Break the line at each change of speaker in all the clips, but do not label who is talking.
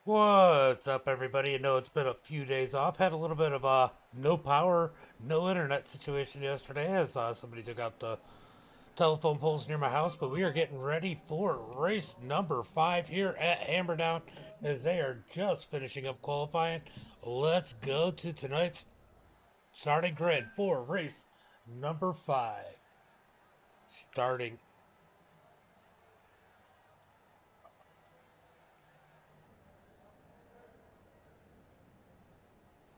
What's up, everybody? You know, it's been a few days off. Had a little bit of a no power, no internet situation yesterday as somebody took out the telephone poles near my house. But we are getting ready for race number 5 here at Hammerdown as they are just finishing up qualifying. Let's go to tonight's starting grid for race number 5. Starting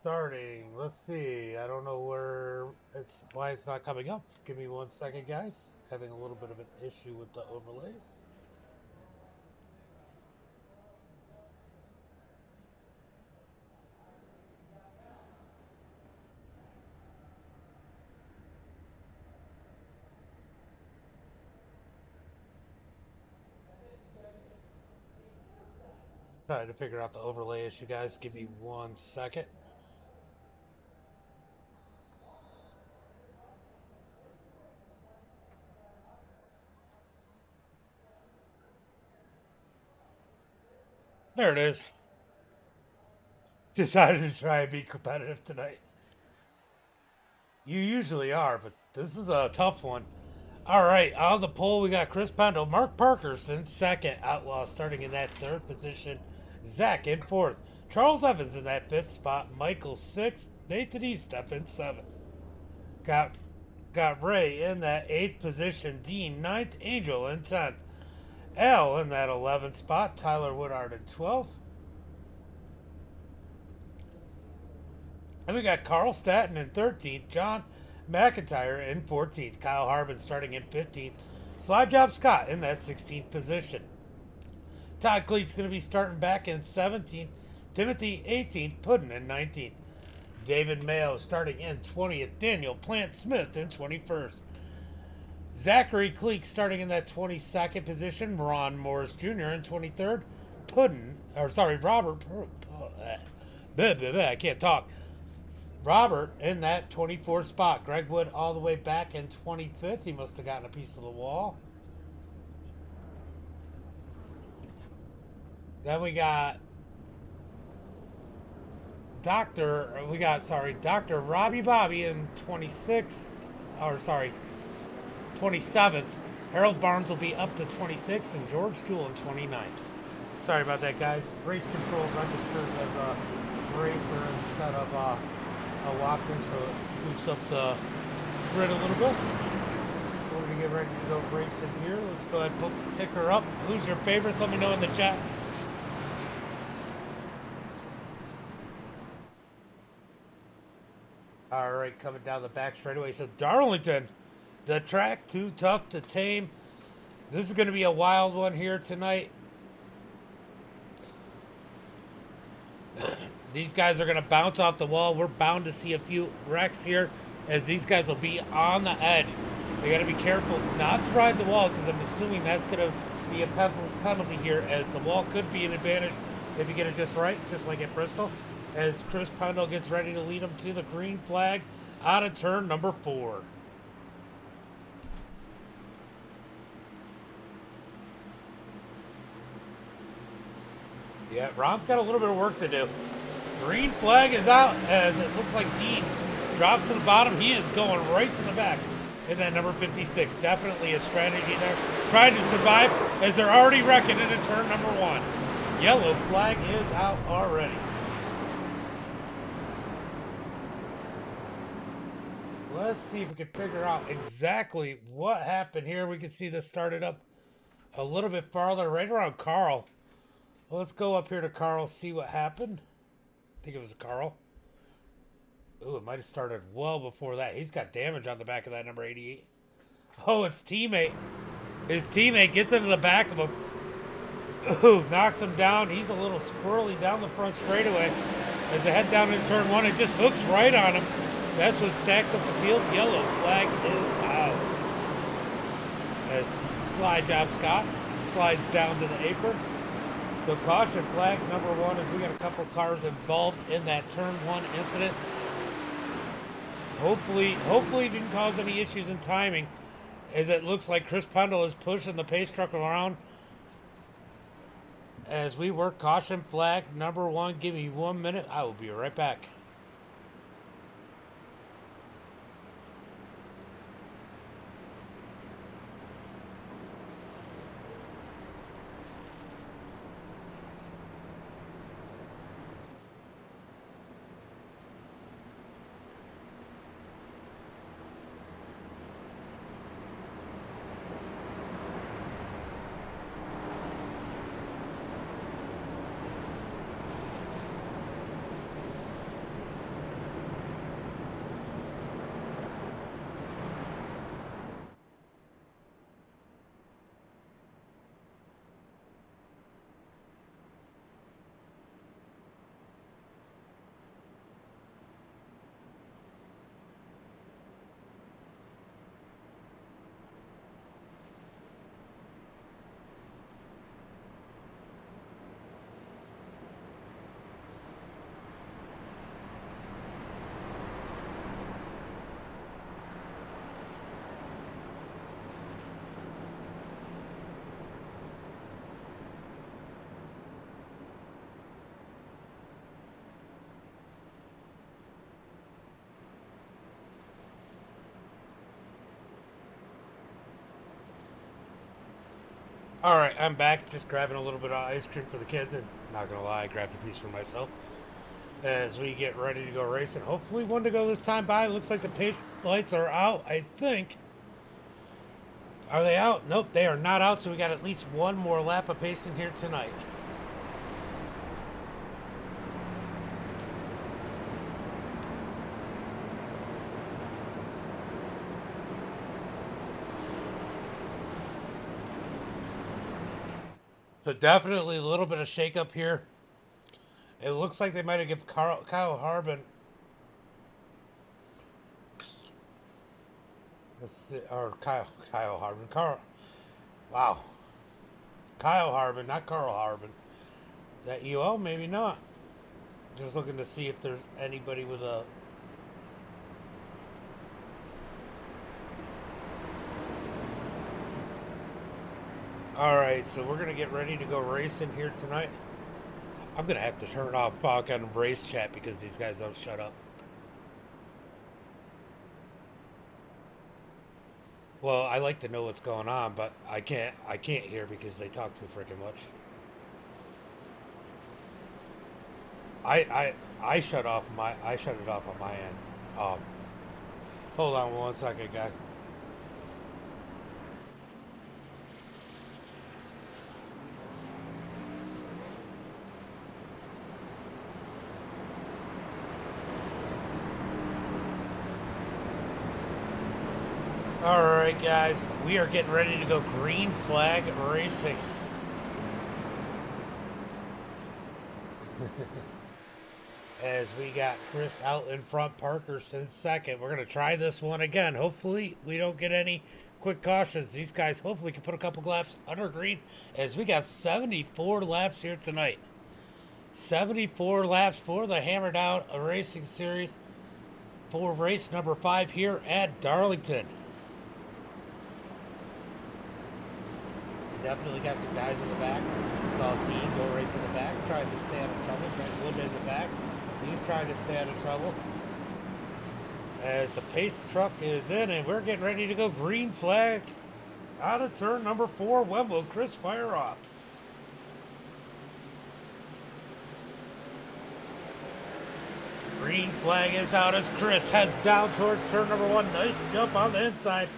Starting. Let's see. I don't know why it's not coming up. Give me 1 second, guys. Having a little bit of an issue with the overlays. Trying to figure out the overlay issue, guys. Give me 1 second. There it is. Decided to try and be competitive tonight. You usually are, but this is a tough one. All right, on the pole we got Chris Pondo, Mark Parker's in second, Outlaw starting in that third position, Zach in fourth, Charles Evans in that fifth spot, Michael sixth, Nathan Eastep in seventh. Got Ray in that eighth position, Dean ninth, Angel in 10th, Al in that 11th spot, Tyler Woodard in 12th. And we got Carl Staton in 13th, John McIntyre in 14th, Kyle Harbin starting in 15th, Slide Job Scott in that 16th position. Todd Cleek's going to be starting back in 17th, Timothy 18th, Puddin in 19th. David Mayo starting in 20th, Daniel Plant Smith in 21st. Zachary Cleek starting in that 22nd position, Ron Morris Jr. in 23rd, Robert, I can't talk. Robert in that 24th spot. Greg Wood all the way back in 25th. He must have gotten a piece of the wall. Then we got Dr. Robbie Bobby in 27th. Harold Barnes will be up to 26th and George Jewell in 29th. Sorry about that, guys. Race control registers as a racer instead of a Watson, so it boosts up the grid a little bit. We're going to get ready to go racing here. Let's go ahead and put the ticker up. Who's your favorites? Let me know in the chat. All right, coming down the back straightaway. So Darlington, the track too tough to tame. This is going to be a wild one here tonight. These guys are going to bounce off the wall. We're bound to see a few wrecks here as these guys will be on the edge. They got to be careful not to ride the wall because I'm assuming that's going to be a penalty here as the wall could be an advantage if you get it just right, just like at Bristol. As Chris Pondo gets ready to lead them to the green flag out of turn number 4. Yeah, Ron's got a little bit of work to do. Green flag is out as it looks like he drops to the bottom. He is going right to the back in that number 56. Definitely a strategy there. Trying to survive as they're already wrecking into turn number 1. Yellow flag is out already. Let's see if we can figure out exactly what happened here. We can see this started up a little bit farther, right around Carl. Well, let's go up here to Carl, see what happened. I think it was Carl. Ooh, it might have started well before that. He's got damage on the back of that number 88. Oh, it's teammate. His teammate gets into the back of him. Ooh, knocks him down. He's a little squirrely down the front straightaway. As they head down into turn 1, it just hooks right on him. That's what stacks up the field. Yellow flag is out. As Slide Job Scott slides down to the apron. So caution flag number 1 as we got a couple cars involved in that turn 1 incident. Hopefully it didn't cause any issues in timing as it looks like Chris Pondo is pushing the pace truck around As we work caution flag number 1, give me 1 minute. I will be right back. All right, I'm back. Just grabbing a little bit of ice cream for the kids, and not gonna lie, I grabbed a piece for myself. As we get ready to go racing, hopefully one to go this time by. Looks like the pace lights are out. I think. Are they out? Nope, they are not out. So we got at least one more lap of pacing here tonight. So definitely a little bit of shake up here. It looks like they might have given Kyle Harbin. Or Kyle Harbin. Wow. Kyle Harbin, not Carl Harbin. That UL? Maybe not. Just looking to see if there's anybody with a... Alright, so we're going to get ready to go racing here tonight. I'm going to have to turn off fucking race chat because these guys don't shut up. Well, I like to know what's going on, but I can't hear because they talk too freaking much. I shut it off on my end. Hold on 1 second, guy. Alright guys, we are getting ready to go green flag racing. As we got Chris out in front, Parker's in second. We're going to try this one again. Hopefully we don't get any quick cautions. These guys hopefully can put a couple laps under green, as we got 74 laps here tonight. 74 laps for the Hammered Out Racing Series for race number 5 here at Darlington. Definitely got some guys in the back. Saw Dean go right to the back, trying to stay out of trouble. Brent Wood in the back. He's trying to stay out of trouble. As the pace truck is in, and we're getting ready to go green flag out of turn number 4. When will Chris fire off? Green flag is out as Chris heads down towards turn number 1. Nice jump on the inside.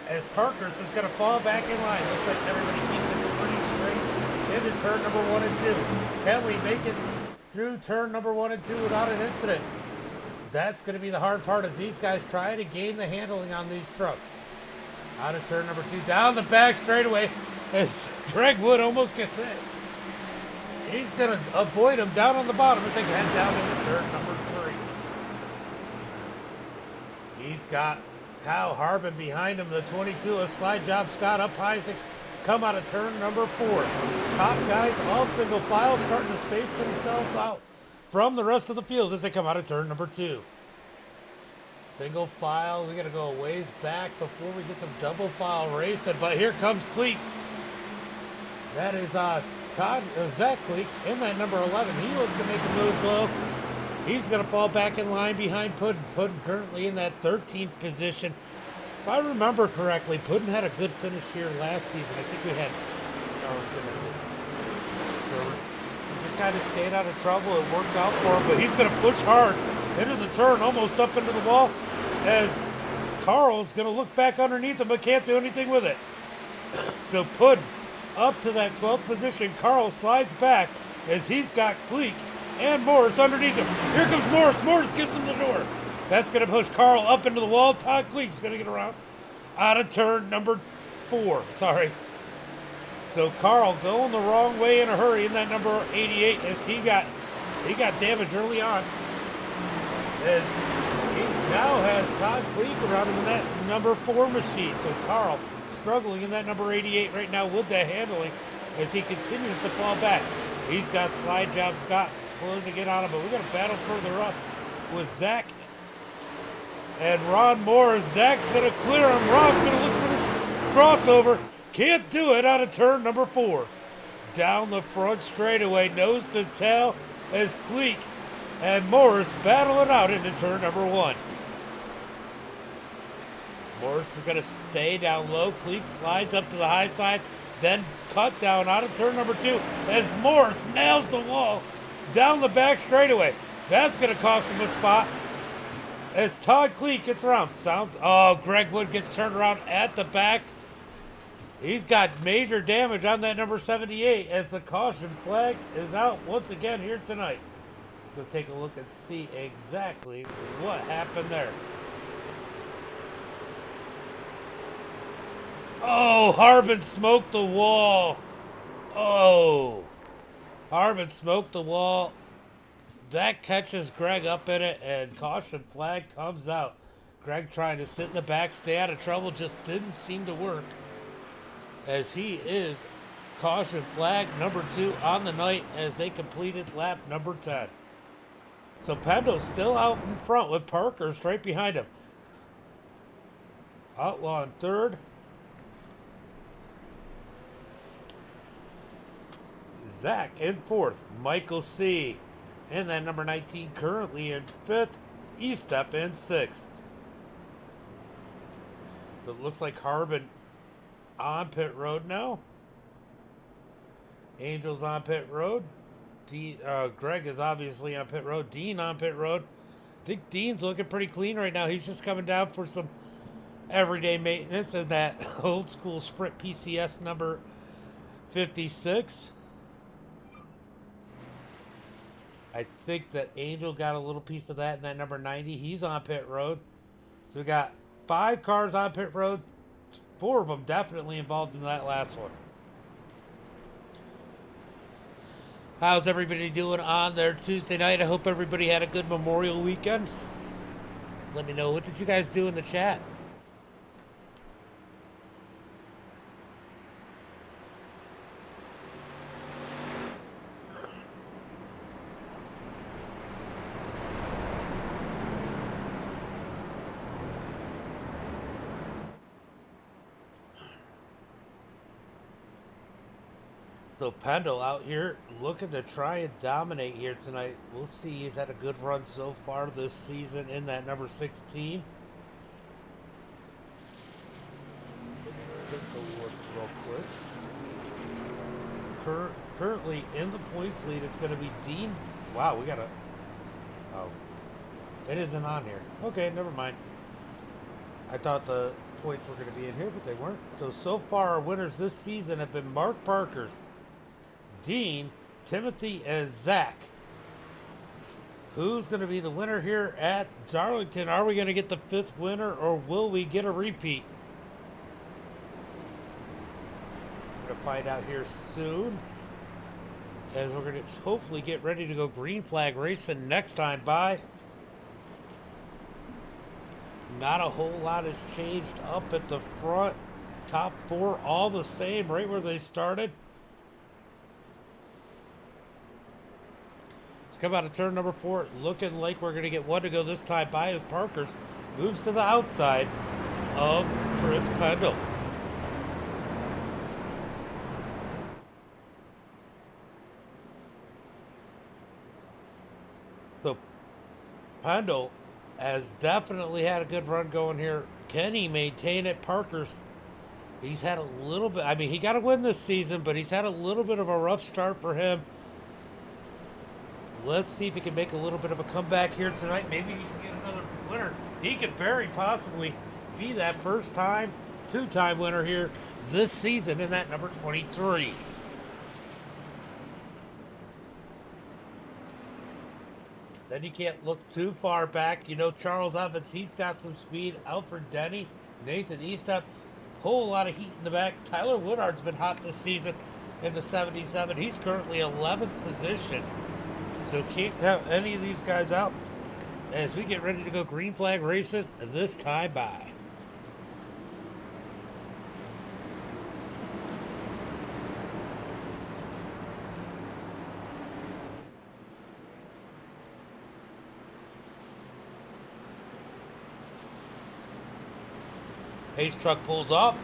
As Parker's is going to fall back in line. Looks like everybody keeps it pretty straight into turn number 1 and 2. Can we make it through turn number 1 and 2 without an incident? That's going to be the hard part, as these guys try to gain the handling on these trucks. Out of turn number 2, down the back straightaway, as Greg Wood almost gets hit. He's going to avoid him down on the bottom as they head down into turn number 3. He's got Kyle Harbin behind him, the 22 of Slide Job Scott up high as they come out of turn number 4. Top guys, all single file, starting to space themselves out from the rest of the field as they come out of turn number 2. Single file, we got to go a ways back before we get some double file racing, but here comes Cleek. That is Zach Cleek in that number 11. He looks to make a move low. He's going to fall back in line behind Puddin'. Puddin' currently in that 13th position. If I remember correctly, Puddin' had a good finish here last season. I think we had Darlington. So he just kind of stayed out of trouble. It worked out for him, but he's going to push hard into the turn, almost up into the wall, as Carl's going to look back underneath him, but can't do anything with it. So Puddin' up to that 12th position. Carl slides back as he's got Cleek and Morris underneath him. Here comes Morris. Morris gives him the door. That's going to push Carl up into the wall. Todd Cleek's going to get around out of turn number 4. Sorry. So Carl going the wrong way in a hurry in that number 88 as he got damage early on. As he now has Todd Cleek around him in that number 4 machine. So Carl struggling in that number 88 right now with the handling as he continues to fall back. He's got slide job Scott closing in on him, but we're going to battle further up with Zach and Ron Morris. Zach's going to clear him. Ron's going to look for this crossover. Can't do it out of turn number 4. Down the front straightaway, nose to tail as Cleek and Morris battle it out into turn number 1. Morris is going to stay down low. Cleek slides up to the high side, then cut down out of turn number 2 as Morris nails the wall down the back straightaway. That's going to cost him a spot as Todd Cleek gets around. Greg Wood gets turned around at the back. He's got major damage on that number 78 as the caution flag is out once again here tonight. Let's go take a look and see exactly what happened there. Oh, Harbin smoked the wall. Oh, Harbin smoked the wall. That catches Greg up in it, and caution flag comes out. Greg trying to sit in the back, stay out of trouble, just didn't seem to work. As he is caution flag number 2 on the night as they completed lap number 10. So Pendo's still out in front with Parker straight behind him. Outlaw in 3rd. Zach in 4th. Michael C. and that number 19 currently in 5th. Estep in 6th. So it looks like Harbin on pit road now. Angel's on pit road. Greg is obviously on pit road. Dean on pit road. I think Dean's looking pretty clean right now. He's just coming down for some everyday maintenance in that old school Sprint PCS number 56. I think that Angel got a little piece of that in that number 90. He's on pit road. So we got 5 cars on pit road. 4 of them definitely involved in that last one. How's everybody doing on their Tuesday night? I hope everybody had a good Memorial weekend. Let me know, what did you guys do in the chat? So Pendo out here looking to try and dominate here tonight. We'll see. He's had a good run so far this season in that number 16. Let's take a look real quick. Currently in the points lead, it's going to be Dean. Wow, we got a... Oh, it isn't on here. Okay, never mind. I thought the points were going to be in here, but they weren't. So far our winners this season have been Mark Parkers, Dean, Timothy, and Zach. Who's going to be the winner here at Darlington? Are we going to get the 5th winner, or will we get a repeat? We're going to find out here soon, as we're going to hopefully get ready to go green flag racing next time by. Not a whole lot has changed up at the front. Top 4 all the same, right where they started. Come out of turn number 4, looking like we're going to get one to go this time by as Parkers moves to the outside of Chris Pendle. So Pendle has definitely had a good run going here. Can he maintain it? Parker's, he's had a little bit, I mean, he got to win this season, but he's had a little bit of a rough start for him. Let's see if he can make a little bit of a comeback here tonight. Maybe he can get another winner. He could very possibly be that first time, two-time winner here this season in that number 23. Then you can't look too far back. You know, Charles Evans, he's got some speed. Alfred Denny, Nathan Eastep, whole lot of heat in the back. Tyler Woodard's been hot this season in the 77. He's currently 11th position. So can't count any of these guys out as we get ready to go green flag racing this time by. Hayes truck pulls off.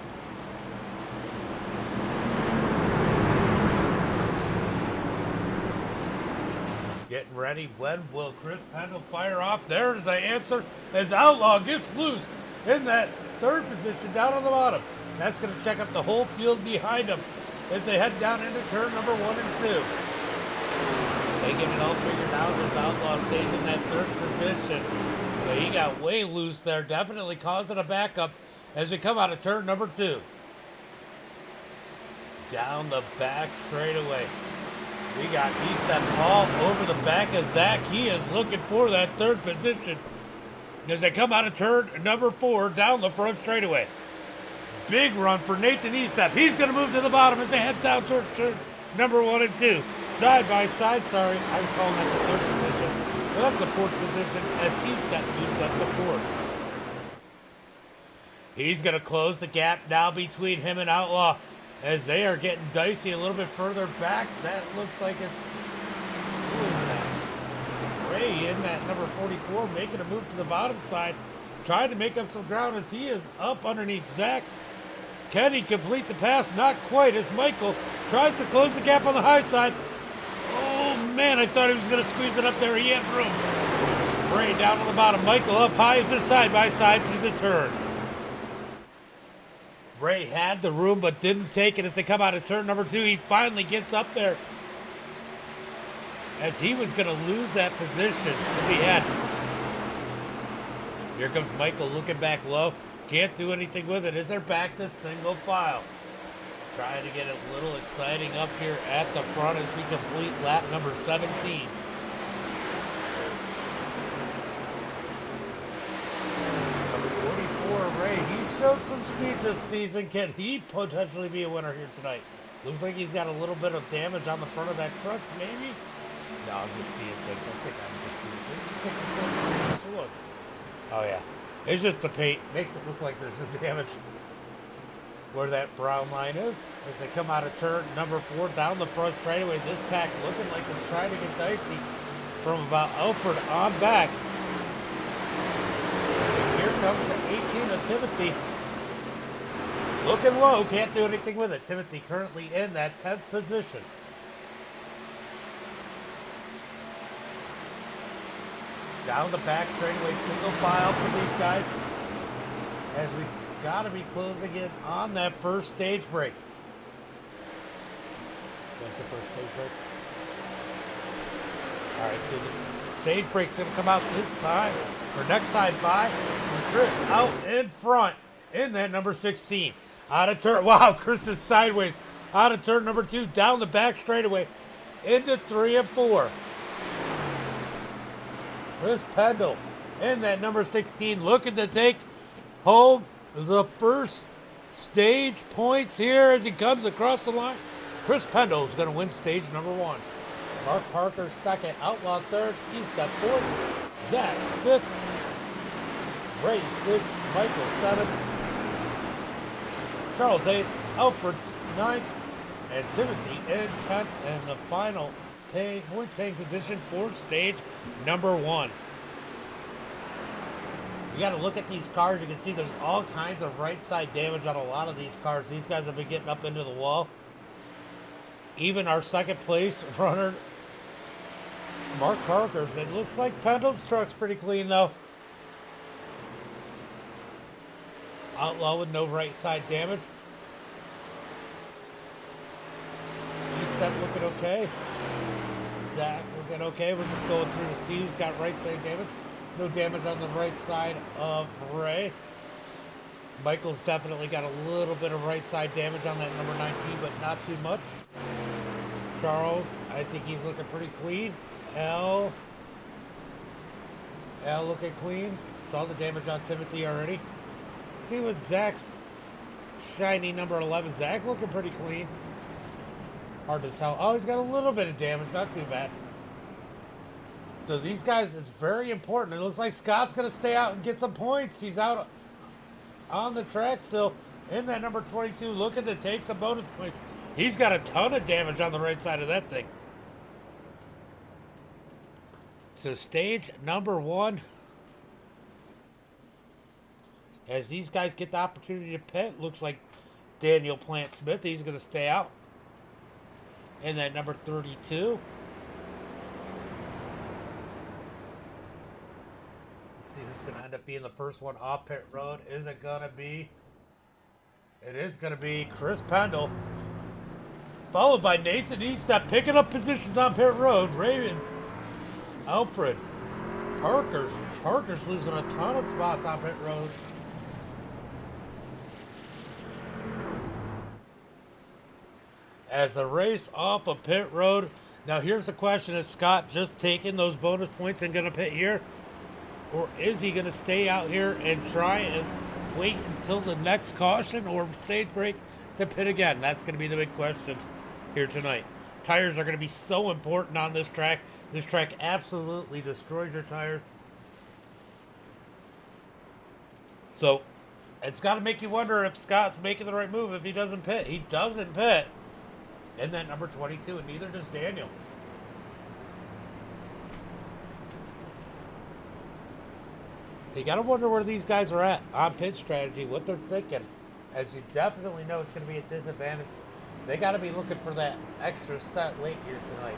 Getting ready. When will Chris Pendle fire off? There's the answer as Outlaw gets loose in that third position down on the bottom. That's going to check up the whole field behind him as they head down into turn number 1 and 2. They get it all figured out as Outlaw stays in that third position. But he got way loose there, definitely causing a backup as we come out of turn number 2. Down the back straightaway. We got Eastep all over the back of Zach. He is looking for that third position as they come out of turn number 4 down the front straightaway. Big run for Nathan Eastep. He's going to move to the bottom as they head down towards turn number 1 and 2. Side by side, sorry, I'm calling that the third position. Well, that's the fourth position as Eastep moves up the fourth. He's going to close the gap now between him and Outlaw as they are getting dicey a little bit further back. That looks like it's Ray in that number 44 making a move to the bottom side, trying to make up some ground as he is up underneath Zach. Can he complete the pass? Not quite as Michael tries to close the gap on the high side. Oh man, I thought he was going to squeeze it up there. He had room. Ray down on the bottom. Michael up high as they're side by side through the turn. Ray had the room but didn't take it as they come out of turn number 2. He finally gets up there as he was going to lose that position if he had. Here comes Michael looking back low. Can't do anything with it as they're back to single file. Trying to get it a little exciting up here at the front as we complete lap number 17. Ray, he showed some speed this season. Can he potentially be a winner here tonight? Looks like he's got a little bit of damage on the front of that truck, maybe? No, I'm just seeing things. I think I'm just seeing things. Look. Oh, yeah. It's just the paint. Makes it look like there's some damage where that brown line is. As they come out of turn number 4 down the front straightaway, this pack looking like it's trying to get dicey from about Alfred on back. Here comes the 18 of Timothy. Looking low, can't do anything with it. Timothy currently in that 10th position. Down the back straightaway, single file for these guys. As we got to be closing in on that first stage break. What's the first stage break? All right, so the stage break's going to come out this time, or next time by, and Chris out in front in that number 16. Out of turn, wow, Chris is sideways. Out of turn number 2, down the back straightaway, into 3 and 4. Chris Pendle in that number 16, looking to take home the first stage points here as he comes across the line. Chris Pendle is going to win stage number 1. Mark Parker second, Outlaw third, Eastep fourth, Zach fifth, Ray sixth, Michael seventh, Charles eighth, Alfred ninth, and Timothy in 10th, and the final point-paying position for stage number 1. You got to look at these cars. You can see there's all kinds of right side damage on a lot of these cars. These guys have been getting up into the wall. Even our second place runner, Mark Parker's. It looks like Pendle's truck's pretty clean, though. Outlaw with no right side damage. E-Step looking okay. Zach looking okay. We're just going through to see who's got right side damage. No damage on the right side of Ray. Michael's definitely got a little bit of right side damage on that number 19, but not too much. Charles, I think he's looking pretty clean. L looking clean. Saw the damage on Timothy already. See what Zach's shiny number 11. Zach looking pretty clean. Hard to tell. Oh, he's got a little bit of damage. Not too bad. So these guys, it's very important. It looks like Scott's going to stay out and get some points. He's out on the track still in that number 22. Looking to take some bonus points. He's got a ton of damage on the right side of that thing. So stage number 1. As these guys get the opportunity to pit, looks like Daniel Plant Smith, he's going to stay out. And that number 32. Let's see who's going to end up being the first one off pit road. Is it going to be? It is going to be Chris Pendle. Followed by Nathan E-Step picking up positions on pit road. Raven, Alfred, Parker's losing a ton of spots on pit road. As the race off of pit road. Now here's the question. Is Scott just taking those bonus points and going to pit here? Or is he going to stay out here and try and wait until the next caution or stage break to pit again? That's going to be the big question here tonight. Tires are going to be so important on this track. This track absolutely destroys your tires. So it's got to make you wonder if Scott's making the right move if he doesn't pit. He doesn't pit. And then number 22, and neither does Daniel. You got to wonder where these guys are at on pit strategy, what they're thinking. As you definitely know, it's going to be a disadvantage. They got to be looking for that extra set late here tonight.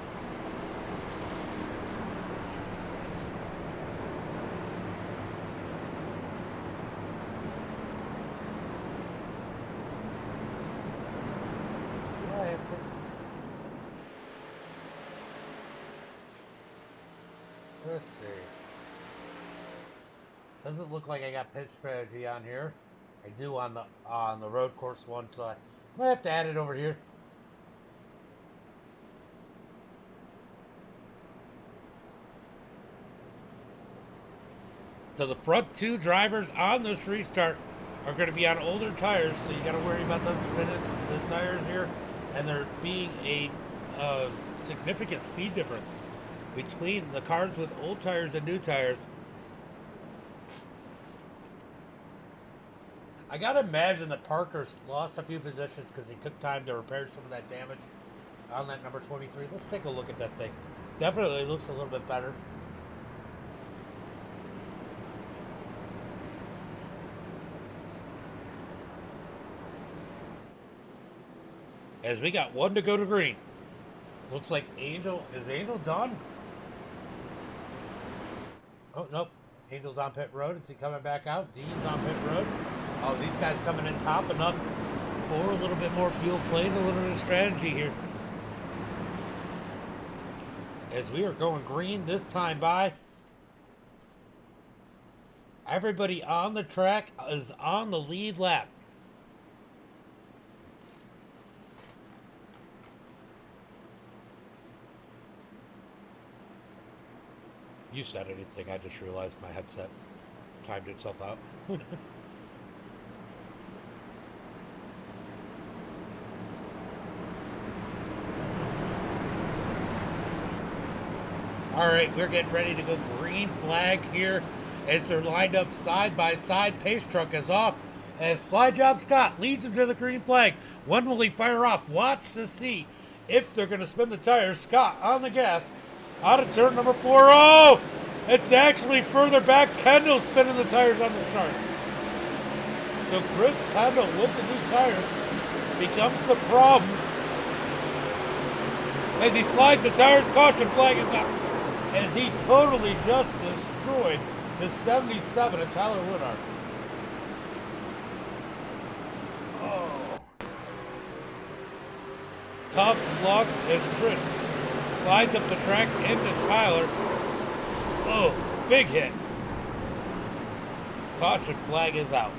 Let's see. Doesn't look like I got pit strategy on here. I do on the road course one, so I might have to add it over here. So the front two drivers on this restart are going to be on older tires, so you got to worry about them spinning the tires here, and there being a significant speed difference between the cars with old tires and new tires. I gotta imagine that Parker's lost a few positions because he took time to repair some of that damage on that number 23. Let's take a look at that thing. Definitely looks a little bit better. As we got one to go to green. Looks like Angel, is Angel done? Oh, nope. Angel's on pit road. Is he coming back out? Dean's on pit road. Oh, these guys coming in topping up for a little bit more fuel, playing a little bit of strategy here. As we are going green this time by. Everybody on the track is on the lead lap. You said anything, I just realized my headset timed itself out. All right, we're getting ready to go green flag here as they're lined up side by side. Pace truck is off as Slide Job Scott leads them to the green flag. When will he fire off? Watch to see if they're going to spin the tires. Scott on the gas. Out of turn number 4. Oh! It's actually further back. Pendle spinning the tires on the start. So Chris Pendle with the new tires becomes the problem. As he slides the tires, caution flag is up. as he totally just destroyed the 77 of Tyler Woodard. Oh. Tough luck as Chris slides up the track into Tyler. Oh, big hit. Caution flag is out.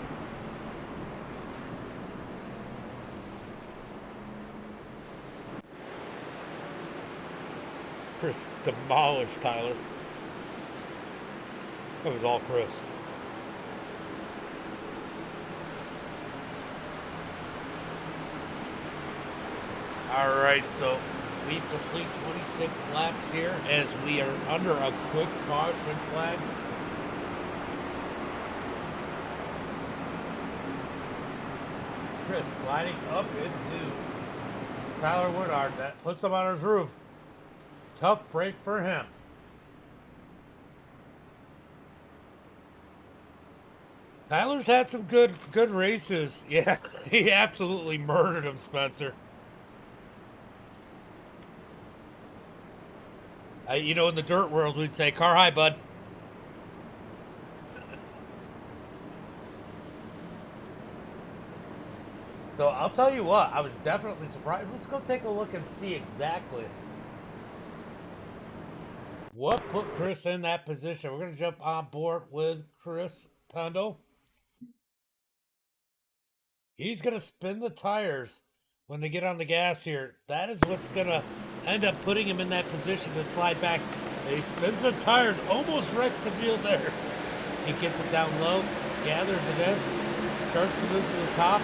Chris demolished Tyler. That was all Chris. All right, so we complete 26 laps here as we are under a quick caution flag. Chris sliding up into Tyler Woodard. That puts him on his roof. Tough break for him. Tyler's had some good races. Yeah, he absolutely murdered him, Spencer. You know, in the dirt world, we'd say, car high, bud. So I'll tell you what, I was definitely surprised. Let's go take a look and see exactly what put Chris in that position. We're going to jump on board with Chris Pendle. He's going to spin the tires when they get on the gas here. That is what's going to end up putting him in that position to slide back. He spins the tires, almost wrecks the field there. He gets it down low, gathers it in, starts to move to the top.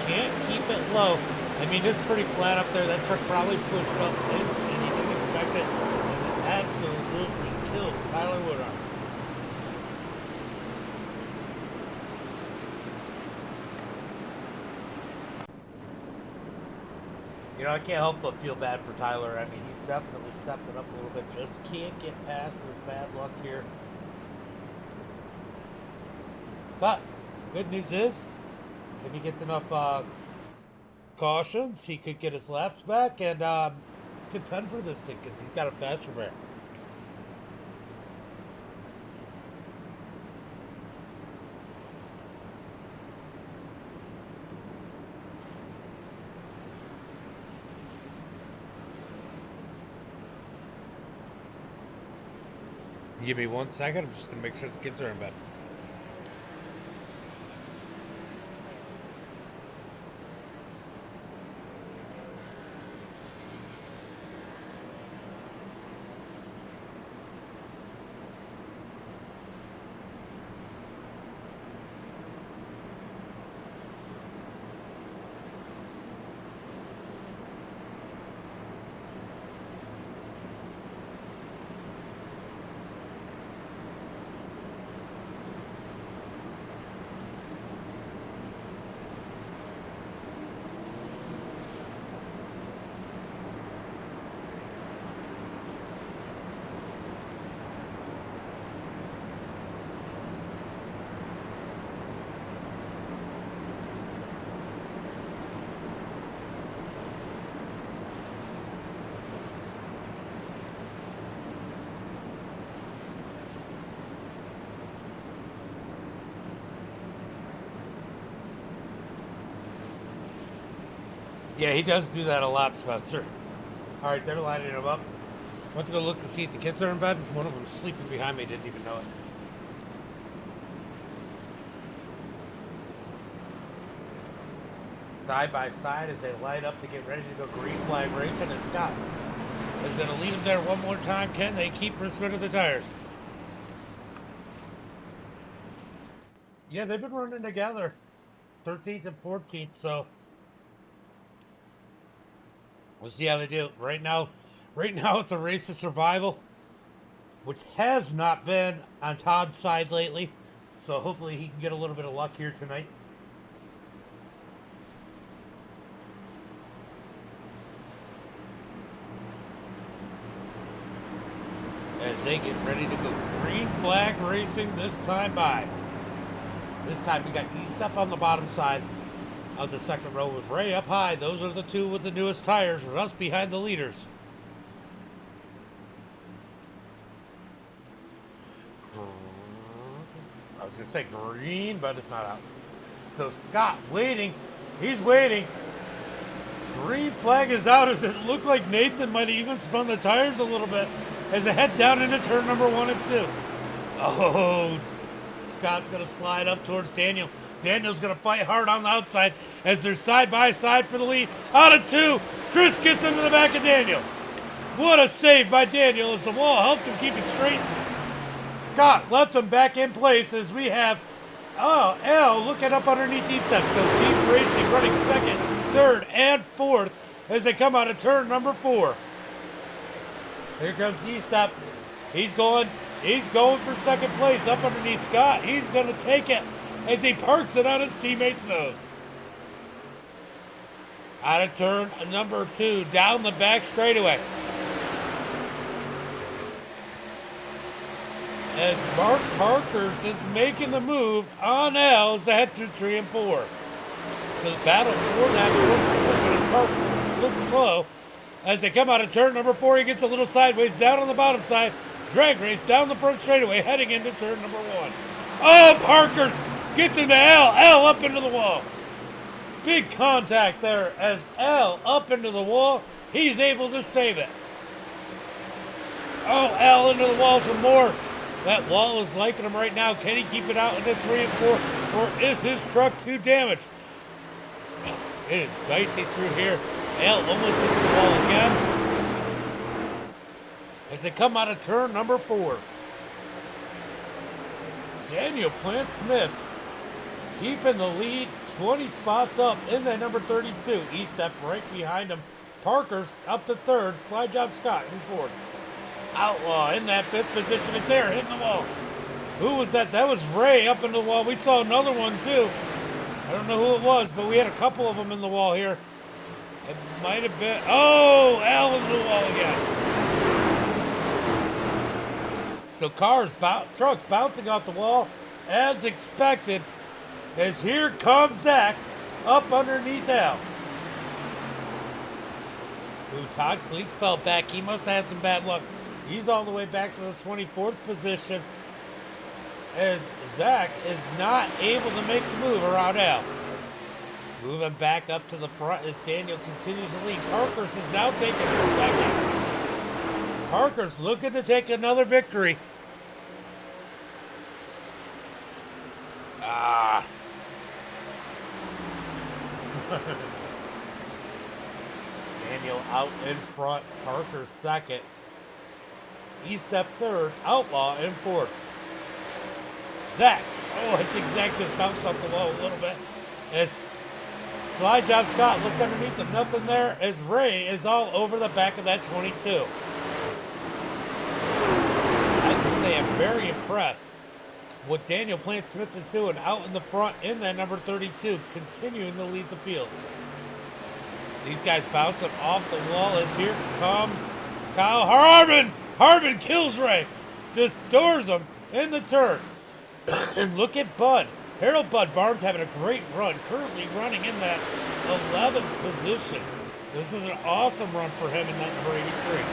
Can't keep it low. I mean, it's pretty flat up there. That truck probably pushed up in, and he didn't expect it. And it absolutely kills Tyler Woodard. You know, I can't help but feel bad for Tyler. I mean, he's definitely stepped it up a little bit. Just can't get past this bad luck here. But, good news is, if he gets enough cautions, he could get his laps back and contend for this thing because he's got a faster rear. Give me 1 second. I'm just going to make sure the kids are in bed. Yeah, he does do that a lot, Spencer. All right, they're lining him up. Went to go look to see if the kids are in bed. One of them sleeping behind me, didn't even know it. Side by side as they light up to get ready to go green flag racing, and Scott is going to lead them there one more time. Can they keep from spinning the tires? Yeah, they've been running together, 13th and 14th, so we'll see how they do. Right now it's a race of survival, which has not been on Todd's side lately. So hopefully he can get a little bit of luck here tonight. As they get ready to go green flag racing this time by. This time we got East up on the bottom side of the second row with Ray up high. Those are the two with the newest tires. Russ behind the leaders. was going to say green, but it's not out. So Scott waiting. He's waiting. Green flag is out as it looked like Nathan might have even spun the tires a little bit as they head down into turn number 1 and 2. Oh, Scott's going to slide up towards Daniel. Daniel's going to fight hard on the outside as they're side by side for the lead. Out of 2, Chris gets into the back of Daniel. What a save by Daniel as the wall helped him keep it straight. Scott lets him back in place as we have, L looking up underneath E-Step. So Deep Racing running second, third, and fourth as they come out of turn number 4. Here comes E-Step. He's going for second place up underneath Scott. He's going to take it as he parks it on his teammate's nose. Out of turn number 2, down the back straightaway. As Mark Parkers is making the move on L as they head through 3 and 4. So the battle for that Parkers looks slow. As they come out of turn number 4, he gets a little sideways down on the bottom side. Drag race down the front straightaway, heading into turn number 1. Oh, Parkers gets into L. L up into the wall. Big contact there as L up into the wall. He's able to save it. Oh, L into the wall some more. That wall is liking him right now. Can he keep it out into 3 and 4? Or is his truck too damaged? It is dicey through here. L almost hits the wall again. As they come out of turn number 4. Daniel Plant Smith keeping the lead 20 spots up in that number 32. E-Step right behind him. Parker's up to 3rd. Slide job Scott in 4th. Outlaw in that 5th position. It's there, hitting the wall. Who was that? That was Ray up in the wall. We saw another one too. I don't know who it was, but we had a couple of them in the wall here. It might have been. Oh, Al in the wall again. So trucks bouncing off the wall as expected. As here comes Zach up underneath Al. Ooh, Todd Cleek fell back. He must have had some bad luck. He's all the way back to the 24th position as Zach is not able to make the move around Al. Moving back up to the front as Daniel continues to lead. Parker's is now taking a second. Parker's looking to take another victory. Daniel out in front. Parker second. E-Step 3rd. Outlaw in 4th. Zach. Oh, I think Zach just bounced off the wall a little bit. As slide job Scott looked underneath him. Nothing there as Ray is all over the back of that 22. I have to say I'm very impressed what Daniel Plant Smith is doing out in the front in that number 32, continuing to lead the field. These guys bouncing off the wall as here comes Kyle Harbin. Harbin kills Ray. Just doors him in the turn. And look at Bud. Harold Bud Barnes having a great run. Currently running in that 11th position. This is an awesome run for him in that number 83.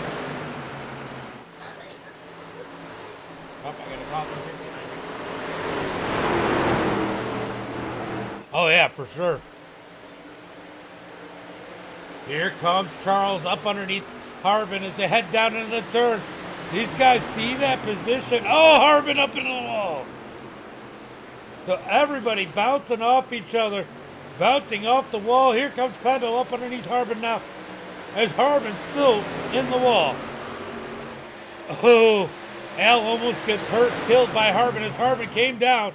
Oh, I got a call from here. Oh, yeah, for sure. Here comes Charles up underneath Harbin as they head down into the turn. These guys see that position. Oh, Harbin up into the wall. So everybody bouncing off each other, bouncing off the wall. Here comes Pendle up underneath Harbin now as Harbin's still in the wall. Oh, Al almost gets hurt, killed by Harbin as Harbin came down.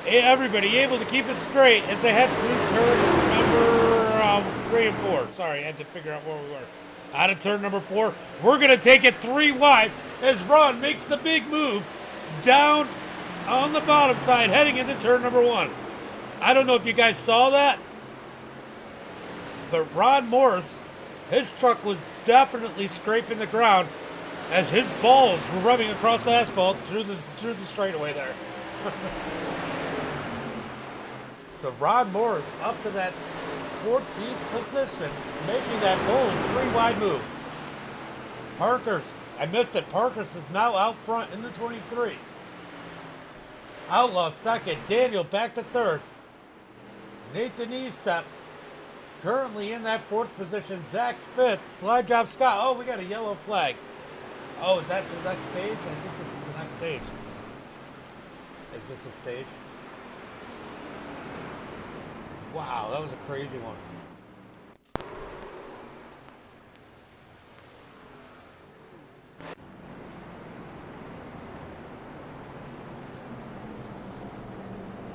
Everybody able to keep it straight as they head through turn number 3 and 4. Sorry, I had to figure out where we were. Out of turn number 4, we're going to take it 3 wide as Ron makes the big move down on the bottom side, heading into turn number 1. I don't know if you guys saw that, but Ron Morris, his truck was definitely scraping the ground as his balls were rubbing across the asphalt through the straightaway there. So Ron Morris up to that 14th position, making that bold 3 wide move. Parker's, I missed it. Parker's is now out front in the 23. Outlaw second. Daniel back to third. Nathan Eastep currently in that fourth position. Zach fifth. Slide job Scott. Oh, we got a yellow flag. Oh, is that the next stage? I think this is the next stage. Is this a stage? Wow, that was a crazy one.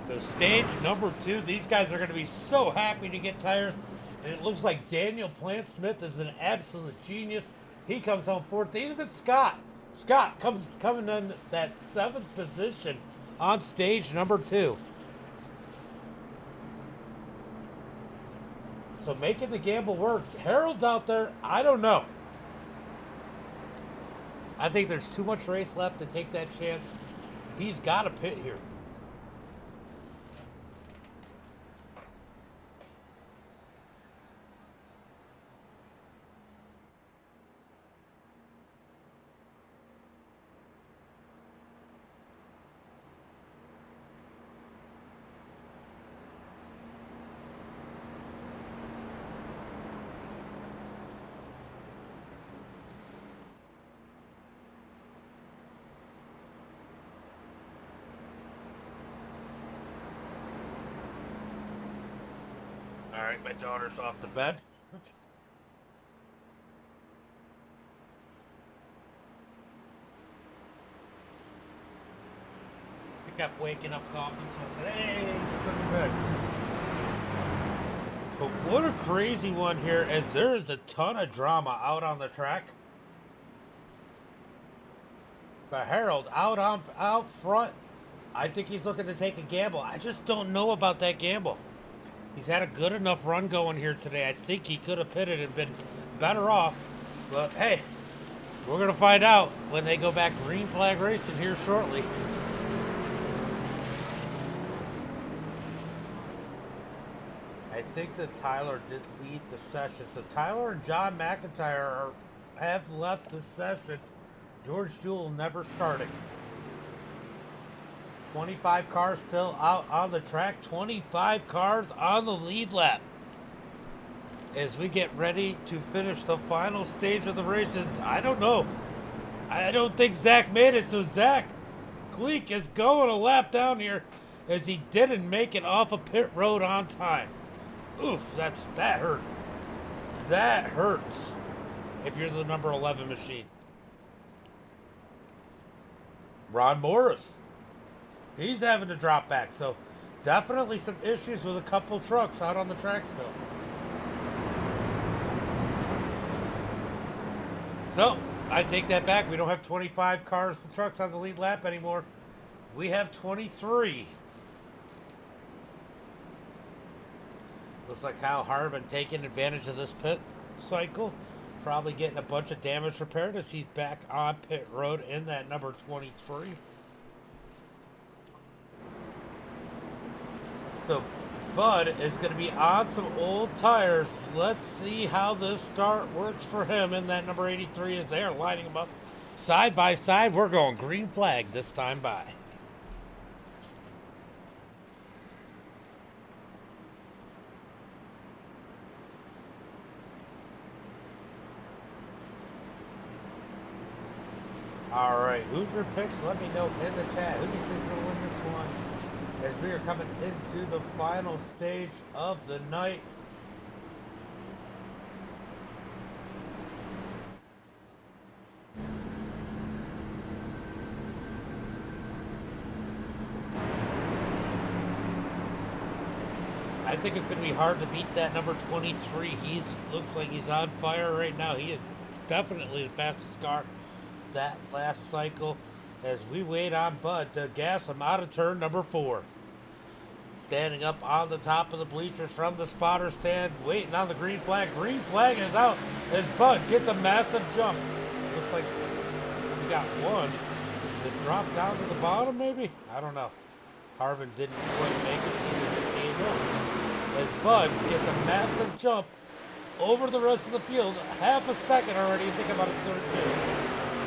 So stage number 2, these guys are going to be so happy to get tires. And it looks like Daniel Plant Smith is an absolute genius. He comes home fourth. Even Scott. Scott coming in that 7th position on stage number 2. So making the gamble work. Harold's out there. I don't know. I think there's too much race left to take that chance. He's got to pit here. All right, my daughter's off the bed. She kept waking up coughing, so I said, hey, she's going to bed. But what a crazy one here, as there is a ton of drama out on the track. But Harold out front, I think he's looking to take a gamble. I just don't know about that gamble. He's had a good enough run going here today. I think he could have pitted and been better off. But, hey, we're going to find out when they go back green flag racing here shortly. I think that Tyler did lead the session. So Tyler and John McIntyre have left the session. George Jewell never starting. 25 cars still out on the track. 25 cars on the lead lap. As we get ready to finish the final stage of the races, I don't know. I don't think Zach made it, so Zach Gleek is going a lap down here as he didn't make it off of pit road on time. Oof, that hurts. That hurts if you're the number 11 machine. Ron Morris. He's having to drop back, so definitely some issues with a couple trucks out on the track still. So, I take that back. We don't have 25 cars and trucks on the lead lap anymore. We have 23. Looks like Kyle Harmon taking advantage of this pit cycle. Probably getting a bunch of damage repaired as he's back on pit road in that number 23. So Bud is going to be on some old tires. Let's see how this start works for him in that number 83 as they are lining them up side by side. We're going green flag this time by. All right, who's your picks? Let me know in the chat. Who do you think's going to win this one? As we are coming into the final stage of the night. I think it's going to be hard to beat that number 23. He looks like he's on fire right now. He is definitely the fastest car that last cycle. As we wait on Bud to gas him out of turn number 4. Standing up on the top of the bleachers from the spotter stand, waiting on the green flag. Green flag is out as Bud gets a massive jump. Looks like we got one. Did it drop down to the bottom maybe? I don't know. Harvin didn't quite make it either. As Bud gets a massive jump over the rest of the field. Half a second already. Think about a third two.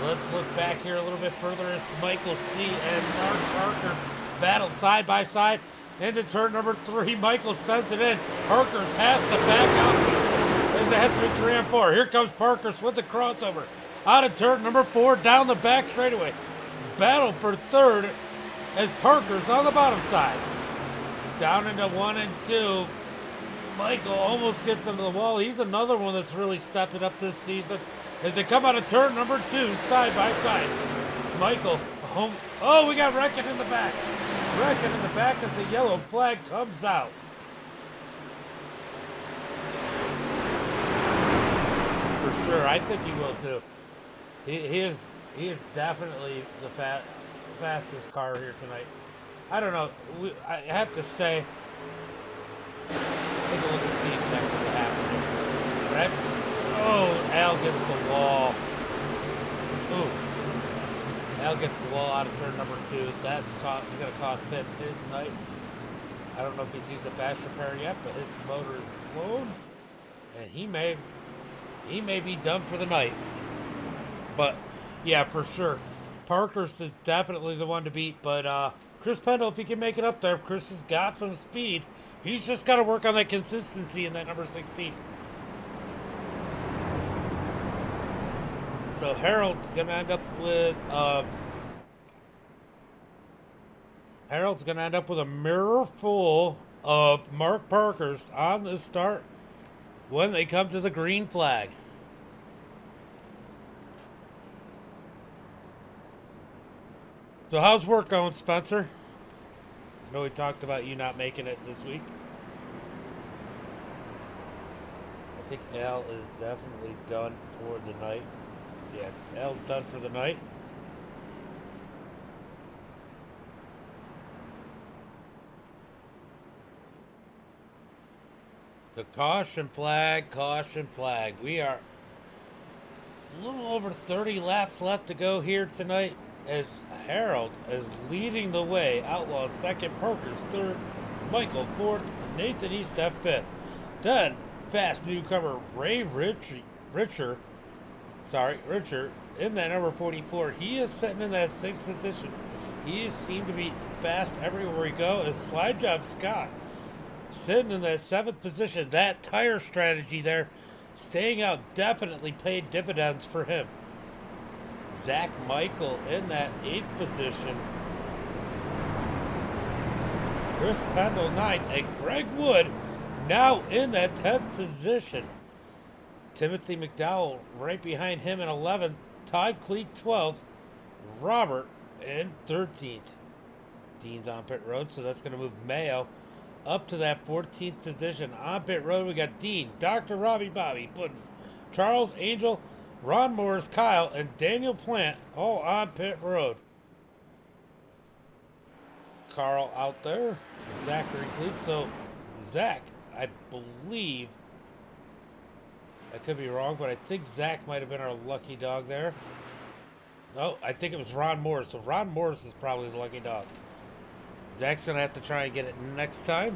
Let's look back here a little bit further as Michael C. and Mark Parker battle side by side into turn number 3. Michael sends it in. Parkers has to back out as they head through 3 and 4. Here comes Parkers with the crossover out of turn number 4 down the back straightaway. Battle for third as Parkers on the bottom side. Down into 1 and 2. Michael almost gets into the wall. He's another one that's really stepping up this season as they come out of turn number 2 side by side. Michael home. Oh, we got Wrecking in the back. Wrecking in the back as the yellow flag comes out. For sure, I think he will too. He is definitely the fastest car here tonight. I don't know. I have to say, take a look and see exactly what happened. But I have to, oh, Al gets the wall. Oof. Al gets the wall out of turn number 2. That's going to cost him his night. I don't know if he's used a fast repair yet, but his motor is blown, and he may be done for the night. But yeah, for sure, Parker's is definitely the one to beat. But Chris Pendle, if he can make it up there, Chris has got some speed. He's just got to work on that consistency in that number 16. So Harold's going to end up with a mirror full of Mark Parkers on the start when they come to the green flag. So how's work going, Spencer? I know we talked about you not making it this week. I think Al is definitely done for the night. Yeah, Al's done for the night. The caution flag, caution flag. We are a little over 30 laps left to go here tonight as Harold is leading the way. Outlaw second, Parker's third, Michael fourth, Nathan Eastep fifth. Then fast newcomer Ray Richard in that number 44. He is sitting in that 6th position. He seemed to be fast everywhere he goes. As Slide Job Scott sitting in that 7th position. That tire strategy there, staying out, definitely paid dividends for him. Zach Michael in that 8th position. Chris Pendle 9th, and Greg Wood now in that 10th position. Timothy McDowell right behind him in 11th. Todd Cleek 12th. Robert in 13th. Dean's on pit road, so that's going to move Mayo up to that 14th position. On pit road, we got Dean, Dr. Robbie Bobby Puddin, Charles Angel, Ron Morris, Kyle, and Daniel Plant all on pit road. Carl out there. Zachary Cleek. So, Zach, I believe, I could be wrong, but I think Zach might have been our lucky dog there. No, I think it was Ron Morris. So Ron Morris is probably the lucky dog. Zach's going to have to try and get it next time.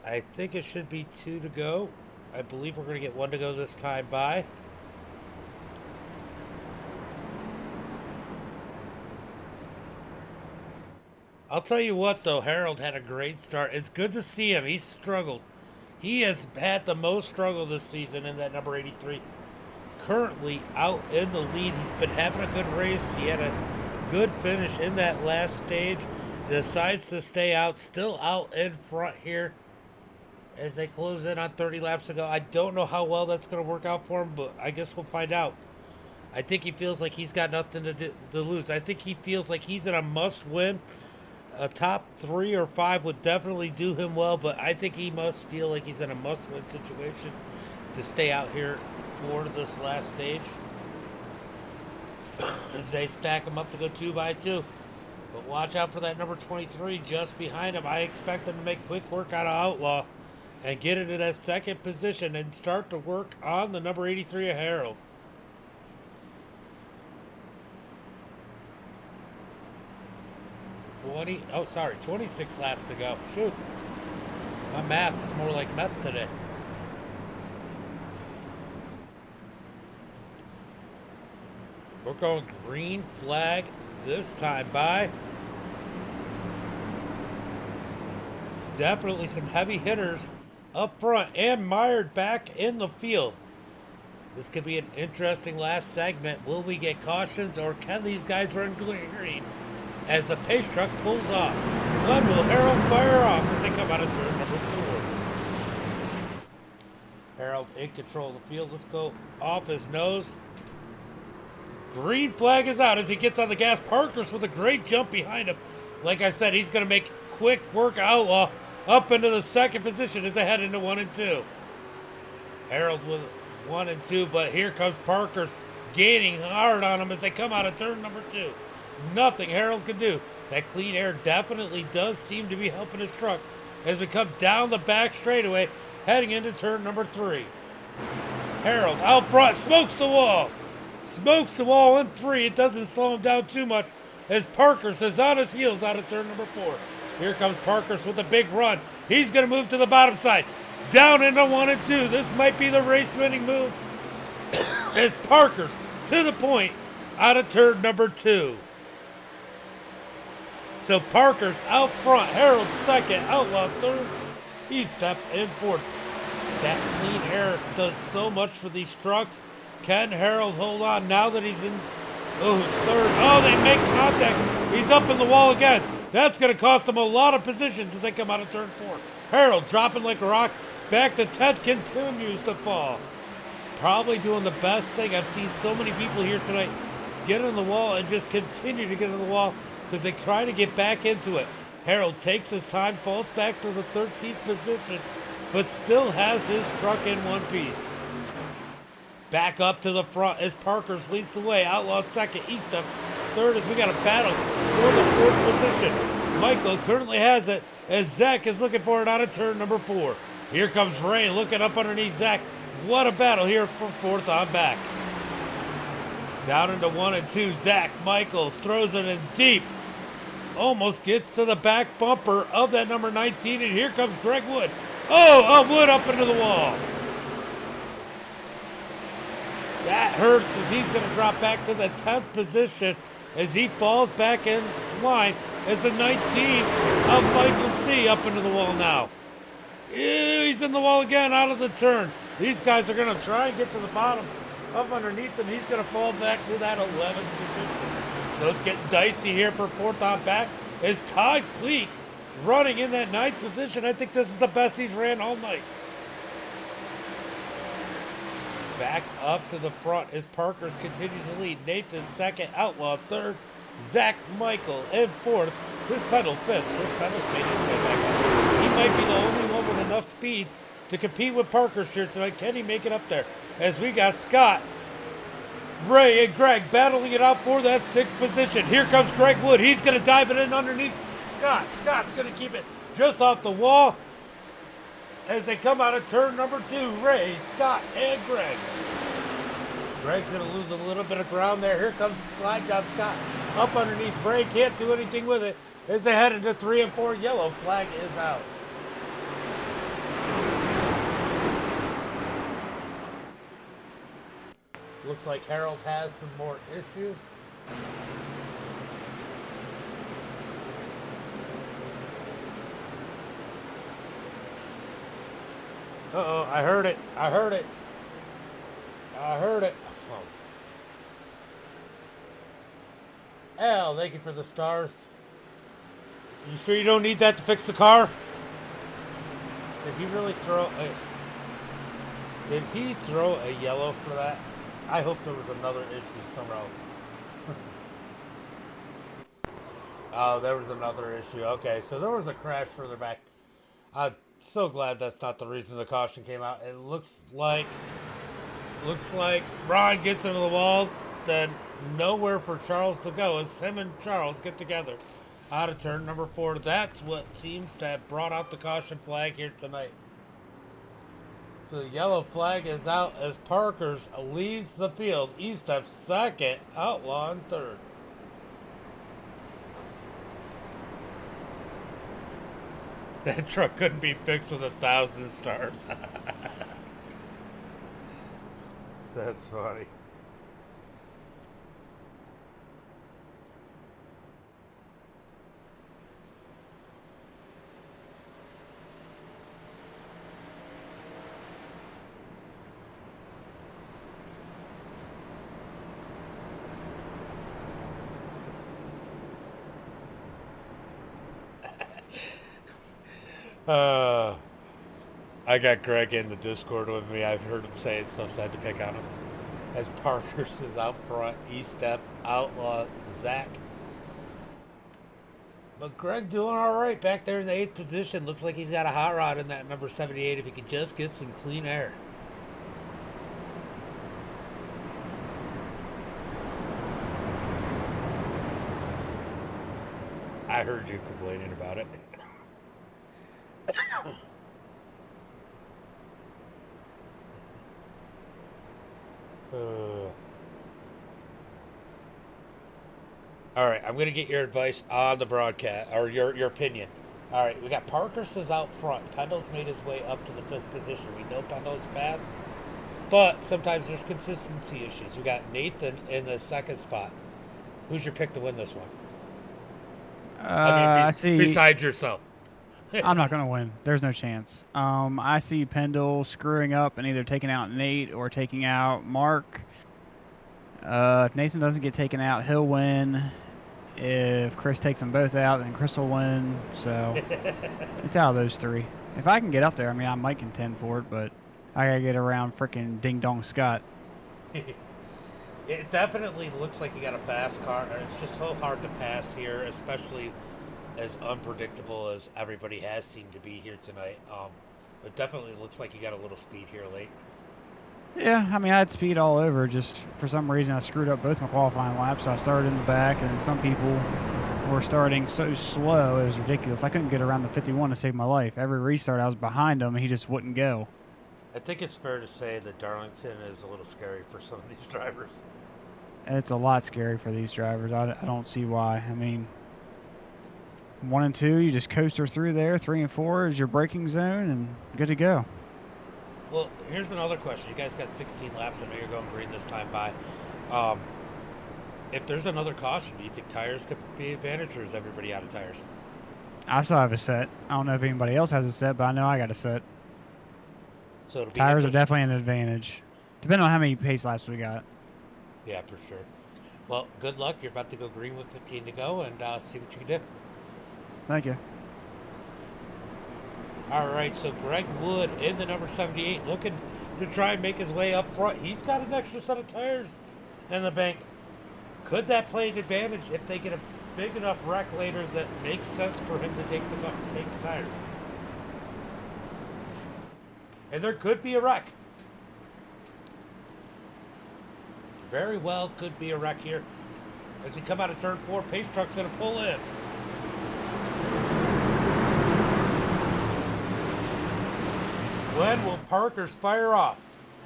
I think it should be 2 to go. I believe we're going to get 1 to go this time by. I'll tell you what, though, Harold had a great start. It's good to see him. He struggled. He has had the most struggle this season in that number 83. Currently out in the lead. He's been having a good race. He had a good finish in that last stage. Decides to stay out. Still out in front here as they close in on 30 laps to go. I don't know how well that's going to work out for him, but I guess we'll find out. I think he feels like he's got nothing to lose. I think he feels like he's in a must-win. A top 3 or 5 would definitely do him well, but I think he must feel like he's in a must-win situation to stay out here for this last stage. As they stack him up to go 2 by 2. But watch out for that number 23 just behind him. I expect them to make quick work out of Outlaw and get into that 2nd position and start to work on the number 83 of Harold. 26 laps to go. Shoot. My math is more like meth today. We're going green flag this time by. Definitely some heavy hitters up front and mired back in the field. This could be an interesting last segment. Will we get cautions or can these guys run green as the pace truck pulls off? When will Harold fire off as they come out of turn number 4? Harold in control of the field. Let's go off his nose. Green flag is out as he gets on the gas. Parker's with a great jump behind him. Like I said, he's going to make quick work Outlaw up into the second position as they head into 1 and 2. Harold with 1 and 2, but here comes Parker's gaining hard on him as they come out of turn number 2. Nothing Harold can do. That clean air definitely does seem to be helping his truck as we come down the back straightaway heading into turn number 3. Harold out front, smokes the wall. Smokes the wall in 3. It doesn't slow him down too much as Parker's is on his heels out of turn number 4. Here comes Parker's with a big run. He's going to move to the bottom side. Down into 1 and 2. This might be the race-winning move as Parker's to the point out of turn number 2. So Parker's out front. Harold second. Outlaw third. E-Step in fourth. That clean air does so much for these trucks. Can Harold hold on now that he's in third? Oh, they make contact. He's up in the wall again. That's going to cost them a lot of positions as they come out of turn 4. Harold dropping like a rock. Back to 10th, continues to fall. Probably doing the best thing. I've seen so many people here tonight get in the wall and just continue to get in the wall because they try to get back into it. Harold takes his time, falls back to the 13th position, but still has his truck in one piece. Back up to the front as Parker's leads the way. Outlaw second, E-Step third as we got a battle for the 4th position. Michael currently has it as Zach is looking for it out of turn number 4. Here comes Ray looking up underneath Zach. What a battle here for 4th on back. Down into 1 and 2. Zach Michael throws it in deep. Almost gets to the back bumper of that number 19. And here comes Greg Wood. Oh, Wood up into the wall. That hurts as he's going to drop back to the 10th position as he falls back in line as the 19 of Michael C. up into the wall now. He's in the wall again out of the turn. These guys are going to try and get to the bottom. Up underneath him, he's going to fall back to that 11th position. So it's getting dicey here for 4th on back as Todd Cleek running in that 9th position. I think this is the best he's ran all night. Back up to the front as Parker's continues to lead. Nathan second, Outlaw third, Zach Michael in 4th, Chris Pendle 5th. Chris Pendle's made his way back up. He might be the only one with enough speed to compete with Parker's here tonight. Can he make it up there? As we got Scott, Ray, and Greg battling it out for that 6th position. Here comes Greg Wood. He's going to dive it in underneath Scott. Scott's going to keep it just off the wall as they come out of turn number 2. Ray, Scott, and Greg. Greg's going to lose a little bit of ground there. Here comes slide job Scott up underneath Ray. Can't do anything with it as they head into 3 and 4. Yellow flag is out. Looks like Harold has some more issues. Uh-oh, I heard it. I heard it. Oh. Al, thank you for the stars. You sure you don't need that to fix the car? Did he really throw a... Did he throw a yellow for that? I hope there was another issue somewhere else. Oh, there was another issue. Okay, so there was a crash further back. I'm so glad that's not the reason the caution came out. It looks like Ron gets into the wall, then nowhere for Charles to go as him and Charles get together out of turn number 4. That's what seems to have brought out the caution flag here tonight. So the yellow flag is out as Parker's leads the field. E-Step second, Outlaw in third. That truck couldn't be fixed with 1,000 stars. That's funny. I got Greg in the Discord with me. I've heard him say it's so sad to pick on him. As Parker's is out front, E-Step, Outlaw, Zach. But Greg doing all right back there in the 8th position. Looks like he's got a hot rod in that number 78 if he could just get some clean air. I heard you complaining about it. All right, I'm going to get your advice on the broadcast, or your opinion. All right, we got Parker's is out front. Pendle's made his way up to the 5th position. We know Pendle's fast, but sometimes there's consistency issues. We got Nathan in the 2nd spot. Who's your pick to win this one?
I see.
Besides yourself.
I'm not going to win. There's no chance. I see Pendle screwing up and either taking out Nate or taking out Mark. If Nathan doesn't get taken out, he'll win. If Chris takes them both out, then Chris will win. So it's out of those 3. If I can get up there, I mean, I might contend for it, but I got to get around frickin' Ding Dong Scott.
It definitely looks like you got a fast car. It's just so hard to pass here, especially as unpredictable as everybody has seemed to be here tonight. But definitely looks like you got a little speed here late.
Yeah, I mean, I had speed all over. Just for some reason, I screwed up both my qualifying laps. So I started in the back, and some people were starting so slow. It was ridiculous. I couldn't get around the 51 to save my life. Every restart, I was behind him, and he just wouldn't go.
I think it's fair to say that Darlington is a little scary for some of these drivers.
It's a lot scary for these drivers. I don't see why. I mean, 1 and 2, you just coaster through there. 3 and 4 is your braking zone, and good to go.
Well, here's another question. You guys got 16 laps. I know you're going green this time by. If there's another caution, do you think tires could be an advantage, or is everybody out of tires?
I still have a set. I don't know if anybody else has a set, but I know I got a set.
So it'll be
tires are definitely an advantage, depending on how many pace laps we got.
Yeah, for sure. Well, good luck. You're about to go green with 15 to go, and see what you can do.
Thank you.
All right, so Greg Wood in the number 78 looking to try and make his way up front. He's got an extra set of tires in the bank. Could that play an advantage if they get a big enough wreck later that makes sense for him to take the tires? And there could be a wreck. Very well could be a wreck here. As we come out of turn 4, Pace Truck's going to pull in. When will Parker's fire off?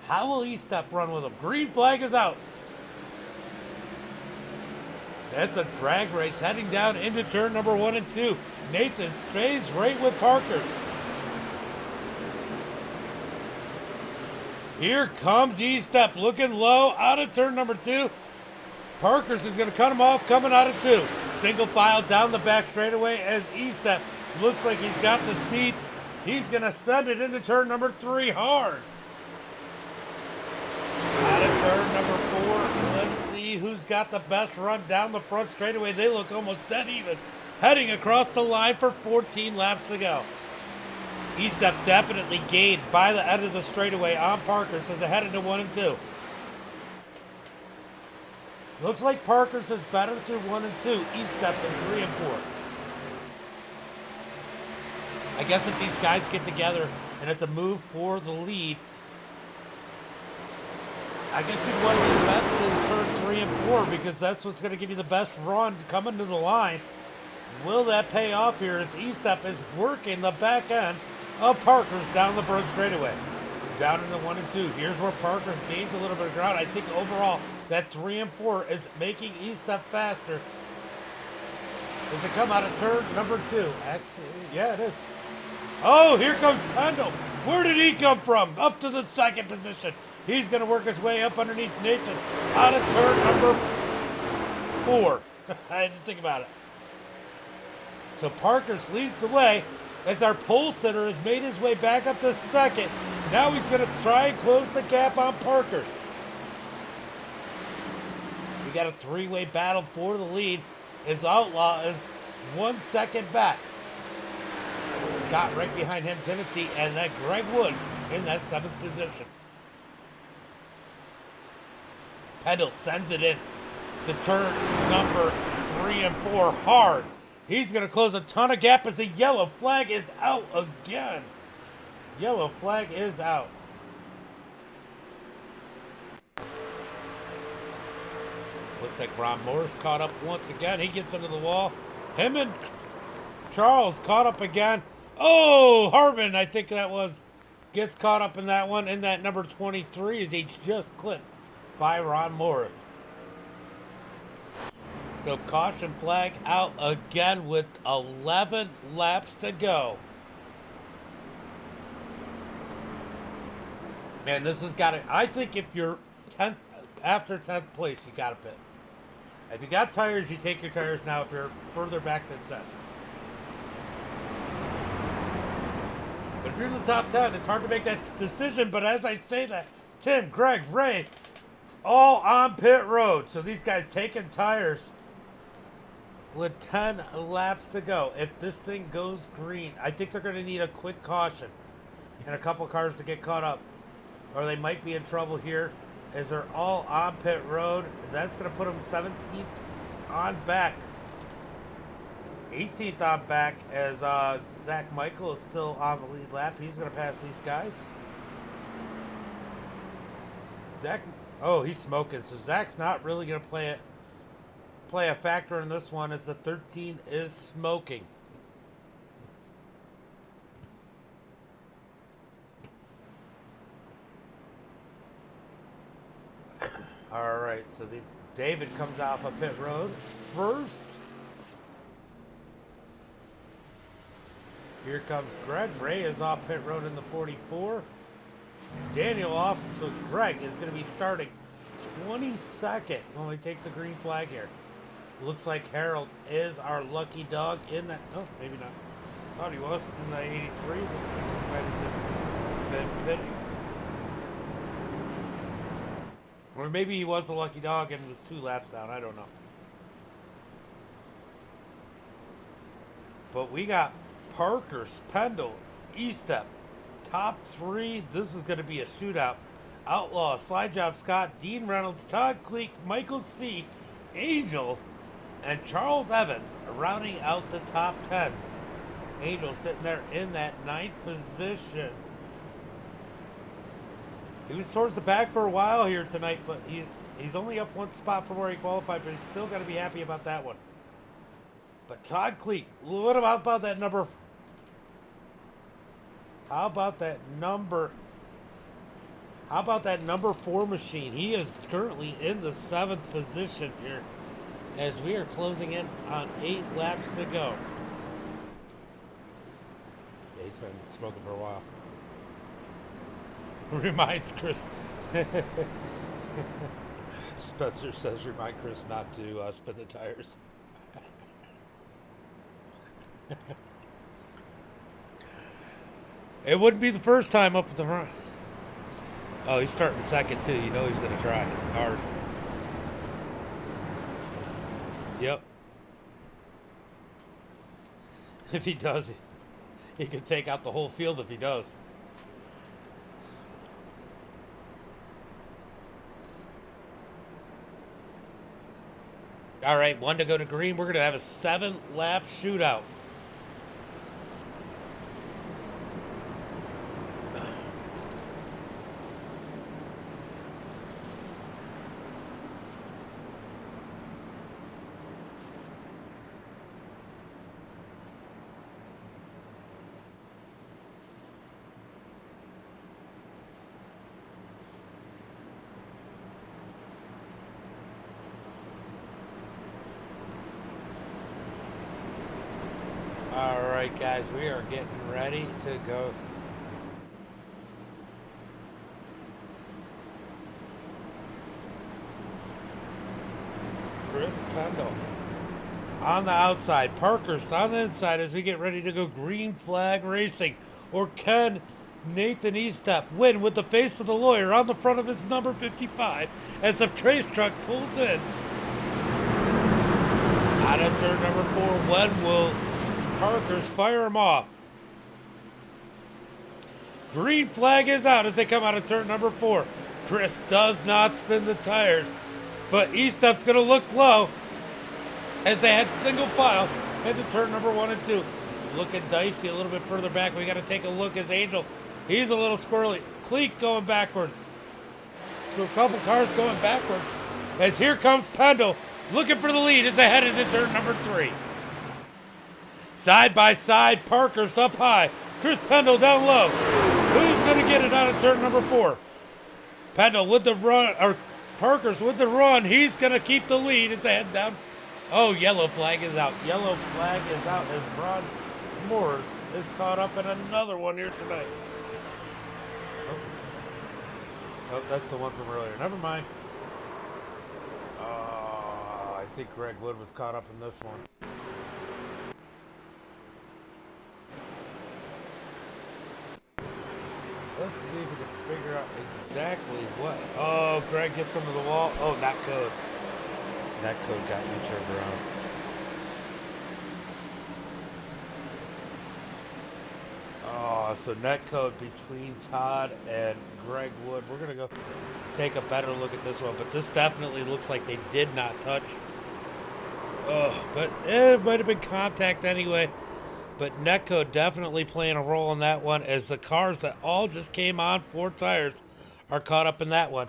How will E-Step run with him? Green flag is out. That's a drag race heading down into turn number 1 and 2. Nathan stays right with Parker's. Here comes E-Step looking low out of turn number 2. Parker's is going to cut him off coming out of 2. Single file down the back straightaway as E-Step looks like he's got the speed. He's going to send it into turn number 3 hard. Out of turn number 4, let's see who's got the best run down the front straightaway. They look almost dead even. Heading across the line for 14 laps to go. E-Step definitely gained by the end of the straightaway on Parker's as they head into 1 and 2. Looks like Parker's is better through 1 and 2. E-Step in 3 and 4. I guess if these guys get together and it's a move for the lead, I guess you'd want to be the best in turn 3 and 4 because that's what's going to give you the best run coming to the line. Will that pay off here as E-Step is working the back end of Parker's down the front straightaway? Down into 1 and 2. Here's where Parker's gains a little bit of ground. I think overall that 3 and 4 is making E-Step faster as they come out of turn number 2. Actually, yeah, it is. Oh, here comes Pendle. Where did he come from? Up to the 2nd position. He's going to work his way up underneath Nathan out of turn number 4. I had to think about it. So Parker's leads the way as our pole sitter has made his way back up to 2nd. Now he's going to try and close the gap on Parker's. We got a 3-way battle for the lead as Outlaw is 1 second back. Scott right behind him, Timothy, and then Greg Wood in that 7th position. Pendle sends it in to turn number 3 and 4 hard. He's going to close a ton of gap as the yellow flag is out again. Yellow flag is out. Looks like Ron Morris caught up once again. He gets into the wall. Him and Charles caught up again. Oh, Hartman, I think that was, gets caught up in that one. And that number 23 is each just clipped by Ron Morris. So caution flag out again with 11 laps to go. Man, this has got to, I think if you're 10th, after 10th place, you got to pit. If you got tires, you take your tires now if you're further back than 10th. But if you're in the top 10, it's hard to make that decision. But as I say that, Tim, Greg, Ray, all on pit road. So these guys taking tires with 10 laps to go. If this thing goes green, I think they're going to need a quick caution and a couple cars to get caught up. Or they might be in trouble here as they're all on pit road. That's going to put them 17th on back. 18th on back as Zach Michael is still on the lead lap. He's going to pass these guys. Zach, oh, he's smoking. So Zach's not really going to play a factor in this one as the 13 is smoking. All right, so David comes off a pit road first. Here comes Greg. Ray is off pit road in the 44. Daniel off, so Greg is going to be starting 22nd when we take the green flag here. Looks like Harold is our lucky dog in that. No, maybe not. Thought he was in the 83. Looks like he might have just been pitting. Or maybe he was the lucky dog and was 2 laps down. I don't know. But we got Parker, Spendle, E-Step, top 3. This is going to be a shootout. Outlaw, Slide Job Scott, Dean Reynolds, Todd Cleek, Michael C., Angel, and Charles Evans rounding out the top 10. Angel sitting there in that 9th position. He was towards the back for a while here tonight, but he's only up 1 spot from where he qualified, but he's still got to be happy about that one. But Todd Cleek, what about that number? How about that number 4 machine? He is currently in the 7th position here as we are closing in on 8 laps to go. Yeah, he's been smoking for a while. Reminds Chris. Spencer says remind Chris not to spin the tires. It wouldn't be the first time up at the front. Oh, he's starting second too. You know he's going to try hard. Yep. If he does, he could take out the whole field if he does. All right, 1 to go to green. We're going to have a 7-lap shootout. All right, guys, we are getting ready to go. Chris Pendle on the outside. Parkhurst on the inside as we get ready to go green flag racing. Or can Nathan Estep win with the face of the lawyer on the front of his number 55 as the trace truck pulls in? Out of turn number 4, when will Parker's fire him off? Green flag is out as they come out of turn number 4. Chris does not spin the tires, but E-Step's going to look low as they head single file into turn number 1 and 2. Looking dicey a little bit further back. We got to take a look as Angel. He's a little squirrely. Cleek going backwards. So a couple cars going backwards. As here comes Pendle looking for the lead as they head into turn number 3. Side by side, Parker's up high. Chris Pendle down low. Who's going to get it out of turn number 4? Pendle with the run, or Parker's with the run. He's going to keep the lead as they head down. Oh, yellow flag is out. Yellow flag is out as Ron Moores is caught up in another one here tonight. Oh, that's the one from earlier. Never mind. I think Greg Wood was caught up in this one. Let's see if we can figure out exactly what. Oh, Greg gets into the wall. Oh, that code. That code got you turned around. Oh, so net code between Todd and Greg Wood. We're going to go take a better look at this one, but this definitely looks like they did not touch. Oh, but it might have been contact anyway. But Netcode definitely playing a role in that one as the cars that all just came on 4 tires are caught up in that one.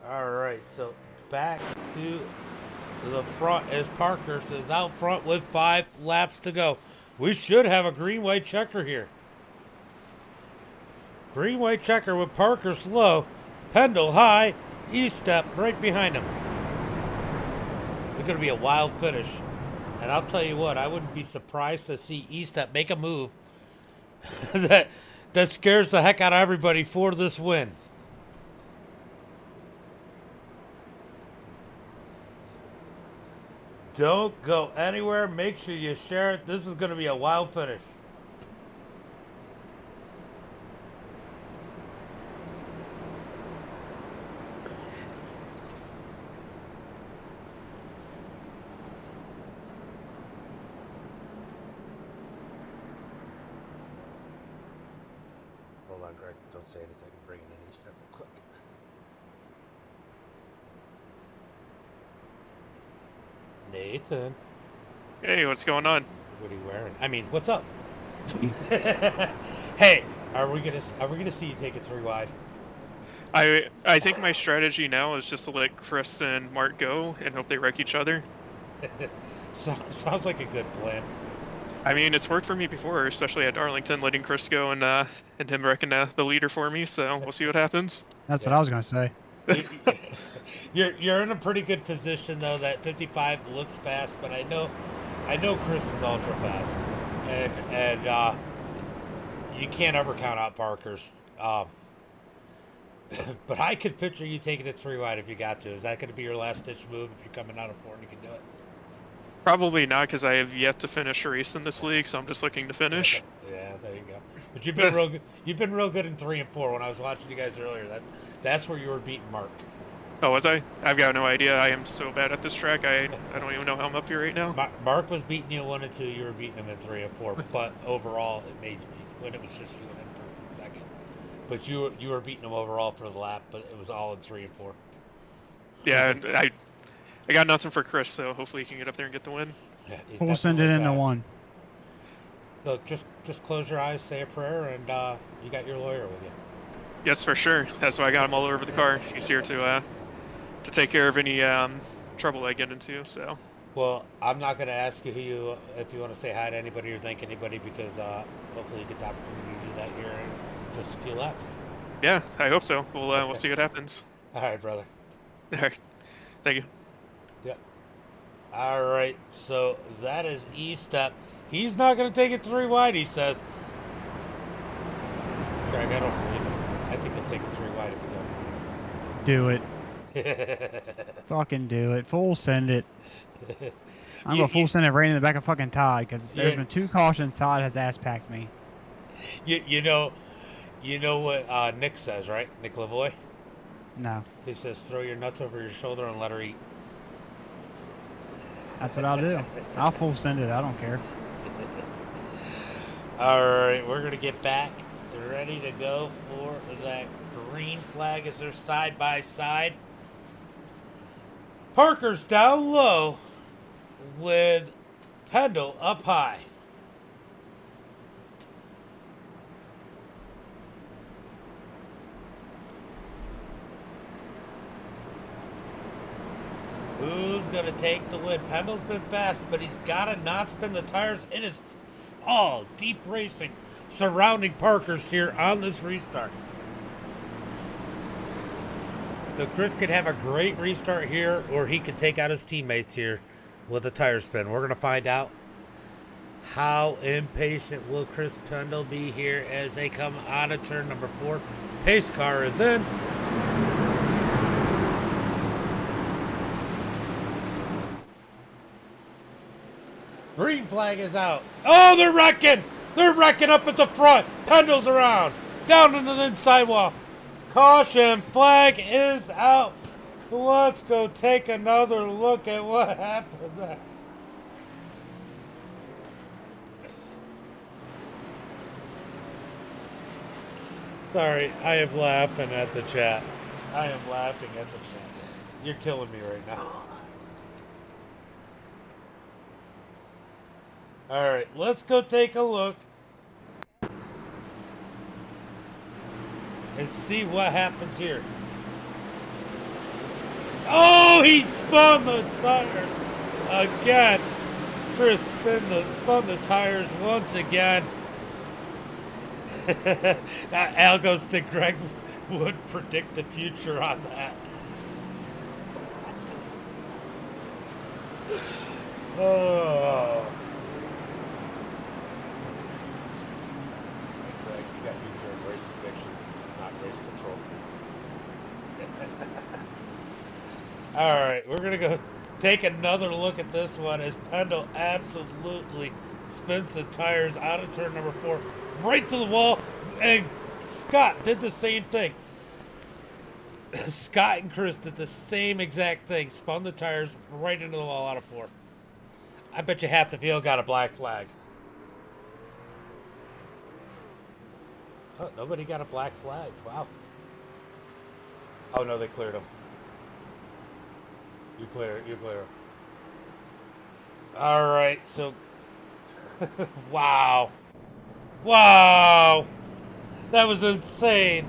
All right, so back to the front as Parker's is out front with 5 laps to go. We should have a green-white checker here. Green-white checker with Parker's low, Pendle high, E-Step right behind him. It's going to be a wild finish. And I'll tell you what, I wouldn't be surprised to see E-Step make a move that scares the heck out of everybody for this win. Don't go anywhere. Make sure you share it. This is going to be a wild finish. Hold on, Greg. Don't say anything. I'm bringing in E-Step real quick. Nathan.
Hey, what's going on?
What are you wearing? I mean, what's up? Hey, are we gonna see you take it 3 wide?
I think my strategy now is just to let Chris and Mark go and hope they wreck each other.
Sounds like a good plan.
I mean, it's worked for me before, especially at Darlington, letting Chris go and him wrecking the leader for me. So we'll see what happens.
That's what I was gonna say.
You're in a pretty good position though. That 55 looks fast, but I know Chris is ultra fast, and you can't ever count out Parker's. But I could picture you taking it 3 wide if you got to. Is that going to be your last ditch move if you're coming out of 4 and you can do it?
Probably not, because I have yet to finish a race in this league, so I'm just looking to finish.
Yeah, there you go. But you've been real good. You've been real good in 3 and 4. When I was watching you guys earlier, that's where you were beating Mark.
Oh, was I? I've got no idea. I am so bad at this track. I don't even know how I'm up here right now.
Mark was beating you 1 and 2. You were beating him in 3 and 4. But overall, it made when it was just you and him first and second. But you were beating him overall for the lap. But it was all in 3 and 4.
Yeah, I got nothing for Chris, so hopefully he can get up there and get the win.
Yeah,
We'll send it into 1.
Look, just close your eyes, say a prayer, and you got your lawyer with you.
Yes, for sure. That's why I got him all over the car. He's here to take care of any trouble I get into. So.
Well, I'm not going to ask you if you want to say hi to anybody or thank anybody because hopefully you get the opportunity to do that here in just a few laps.
Yeah, I hope so. We'll see what happens.
All right, brother.
All right. Thank you.
Yep. All right, so that is E-Step. He's not going to take it 3 wide, he says. Greg, I don't believe him. I think he'll take it 3 wide if he
Do it. Fucking do it. Full send it. I'm going to full send it right in the back of fucking Todd because there's been 2 cautions. Todd has ass packed me.
You know what Nick says, right? Nick Lavoie?
No.
He says, throw your nuts over your shoulder and let her eat.
That's what I'll do. I'll full send it. I don't care.
Alright, we're going to get back ready to go for that green flag as they're side by side. Parker's down low with Pendle up high. Who's going to take the win? Pendle's been fast, but he's got to not spin the tires. It is all deep racing surrounding Parker's here on this restart. So Chris could have a great restart here, or he could take out his teammates here with a tire spin. We're going to find out how impatient will Chris Pendle be here as they come out of turn number 4. Pace car is in. Green flag is out. Oh, they're wrecking! They're wrecking up at the front. Pendle's around. Down into the inside wall. Caution, flag is out. Let's go take another look at what happened there. Sorry, I am laughing at the chat. I am laughing at the chat. You're killing me right now. Alright, let's go take a look and see what happens here. Oh, he spun the tires again. Chris spun the tires once again. Al goes to Greg would predict the future on that. Oh. Greg, you got future race predictions, not race control. All right, we're gonna go take another look at this one as Pendle absolutely spins the tires out of turn number 4, right to the wall, and Scott did the same thing. Scott and Chris did the same exact thing, spun the tires right into the wall out of 4. I bet you half the field got a black flag. Oh, nobody got a black flag. Wow. Oh, no, they cleared them. You clear it. You clear it. All right, so... wow. Wow. That was insane.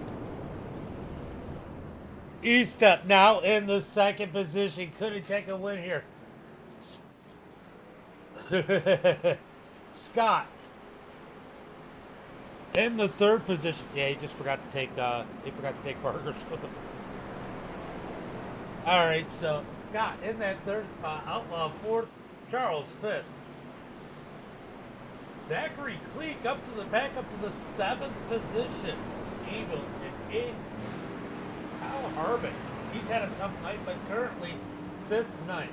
E-Step now in the second position. Could he take a win here? Scott in the third position. Yeah, he just forgot to take burgers with him. All right, so Scott in that third spot, Outlaw 4th, Charles 5th. Zachary Cleek back up to the 7th position. Angel in 8th. Kyle Harbin, he's had a tough night, but currently sits 9th.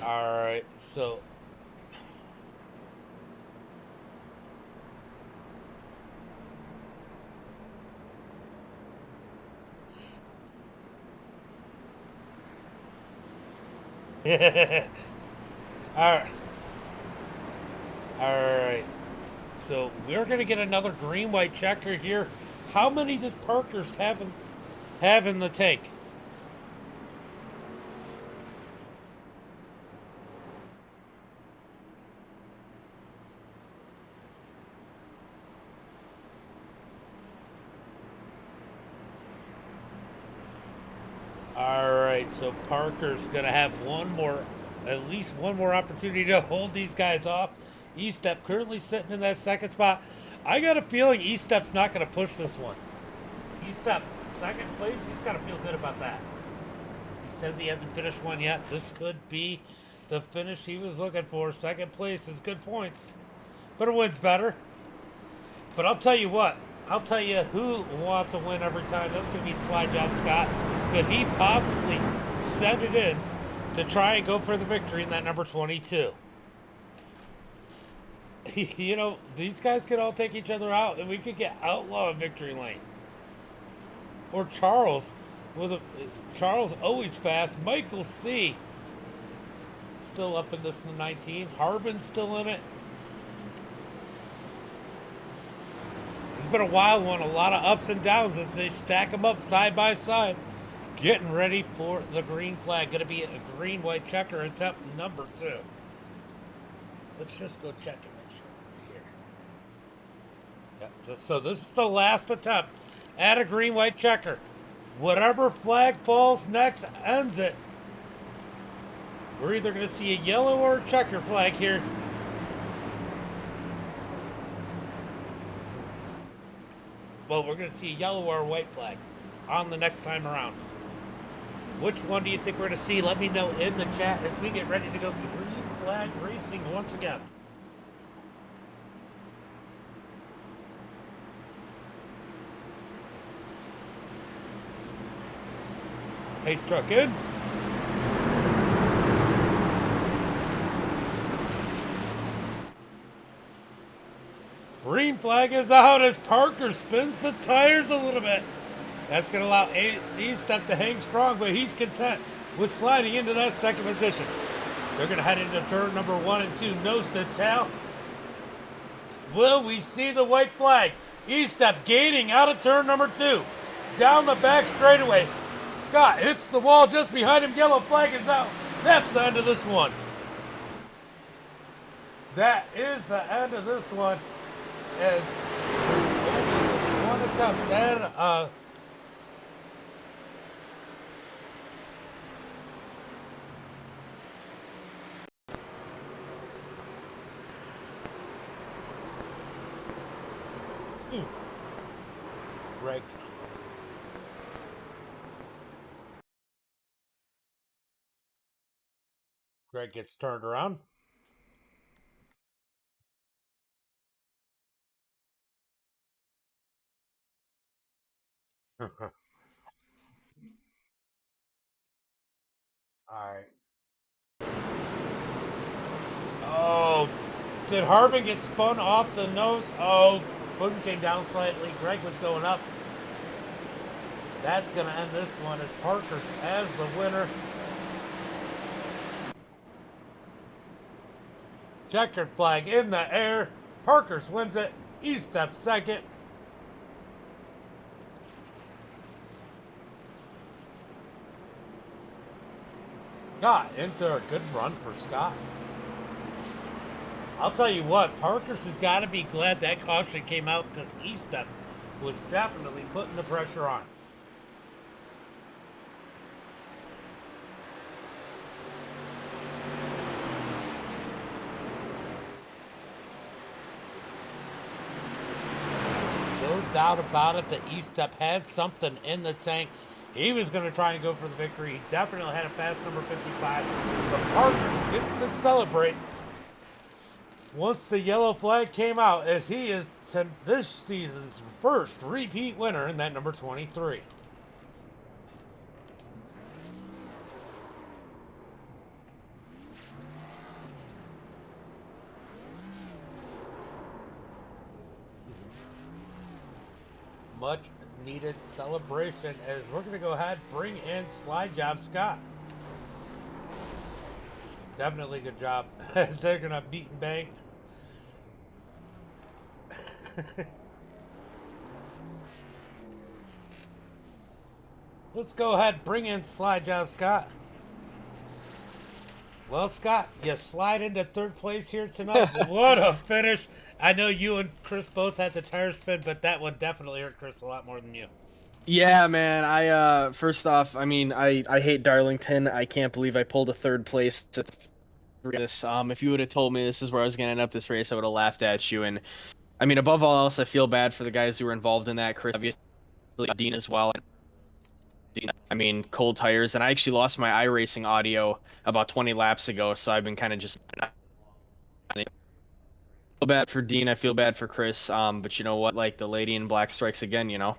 All right, so all right. So we're gonna get another green-white checker here. How many does Parker's have in the tank? All right, so Parker's gonna have at least one more opportunity to hold these guys off. E-Step currently sitting in that second spot. I got a feeling E-Step's not gonna push this one. E-Step, second place, he's gotta feel good about that. He says he hasn't finished one yet. This could be the finish he was looking for. Second place is good points, but a win's better. But I'll tell you what, I'll tell you who wants a win every time. That's going to be Slide Job Scott. Could he possibly send it in to try and go for the victory in that number 22? You know, these guys could all take each other out, and we could get Outlaw in victory lane. Or Charles, with a Charles always fast. Michael C. still up in this 19. Harbin's still in it. It's been a wild one. A lot of ups and downs as they stack them up side by side. Getting ready for the green flag. Going to be a green white checker attempt number 2. Let's just go check and make sure we're here. Yeah, so this is the last attempt at a green white checker. Whatever flag falls next ends it. We're either going to see a yellow or a checker flag here. Well, we're going to see a yellow or a white flag on the next time around. Which one do you think we're going to see? Let me know in the chat as we get ready to go green flag racing once again. Pace truck in. Green flag is out as Parker spins the tires a little bit. That's going to allow E-Step to hang strong, but he's content with sliding into that second position. They're going to head into turn number 1 and 2, nose to tail. Will we see the white flag? E-Step gaining out of turn number 2. Down the back straightaway. Scott hits the wall just behind him. Yellow flag is out. That's the end of this one. That is the end of this one. As one attempt. Then, Greg. Greg gets turned around. All right. Oh, did Harbin get spun off the nose? Oh, Putin came down slightly. Greg was going up. That's going to end this one as Parker's as the winner. Checkered flag in the air. Parker's wins it. E-Step second. Scott into a good run for Scott. I'll tell you what, Parker's has got to be glad that caution came out because E-Step was definitely putting the pressure on. No doubt about it, the E-Step had something in the tank. He was going to try and go for the victory. He definitely had a fast number 55. But Parker's didn't to celebrate once the yellow flag came out, as he is this season's first repeat winner in that number 23. Much needed celebration as we're going to go ahead and bring in Slide Job Scott. Definitely good job as they're going to beat and bang. Let's go ahead and bring in Slide Job Scott. Well, Scott, you slide into third place here tonight. What a finish. I know you and Chris both had the tire spin, but that one definitely hurt Chris a lot more than you.
Yeah, man. First off, I mean, I hate Darlington. I can't believe I pulled a third place at this. If you would have told me this is where I was gonna end up this race, I would have laughed at you. And I mean, above all else, I feel bad for the guys who were involved in that. Chris, obviously, Dean as well. I mean, cold tires, and I actually lost my iRacing audio about 20 laps ago, so I've been kind of just. I feel bad for Dean. I feel bad for Chris. But you know what? Like the lady in black strikes again. You know.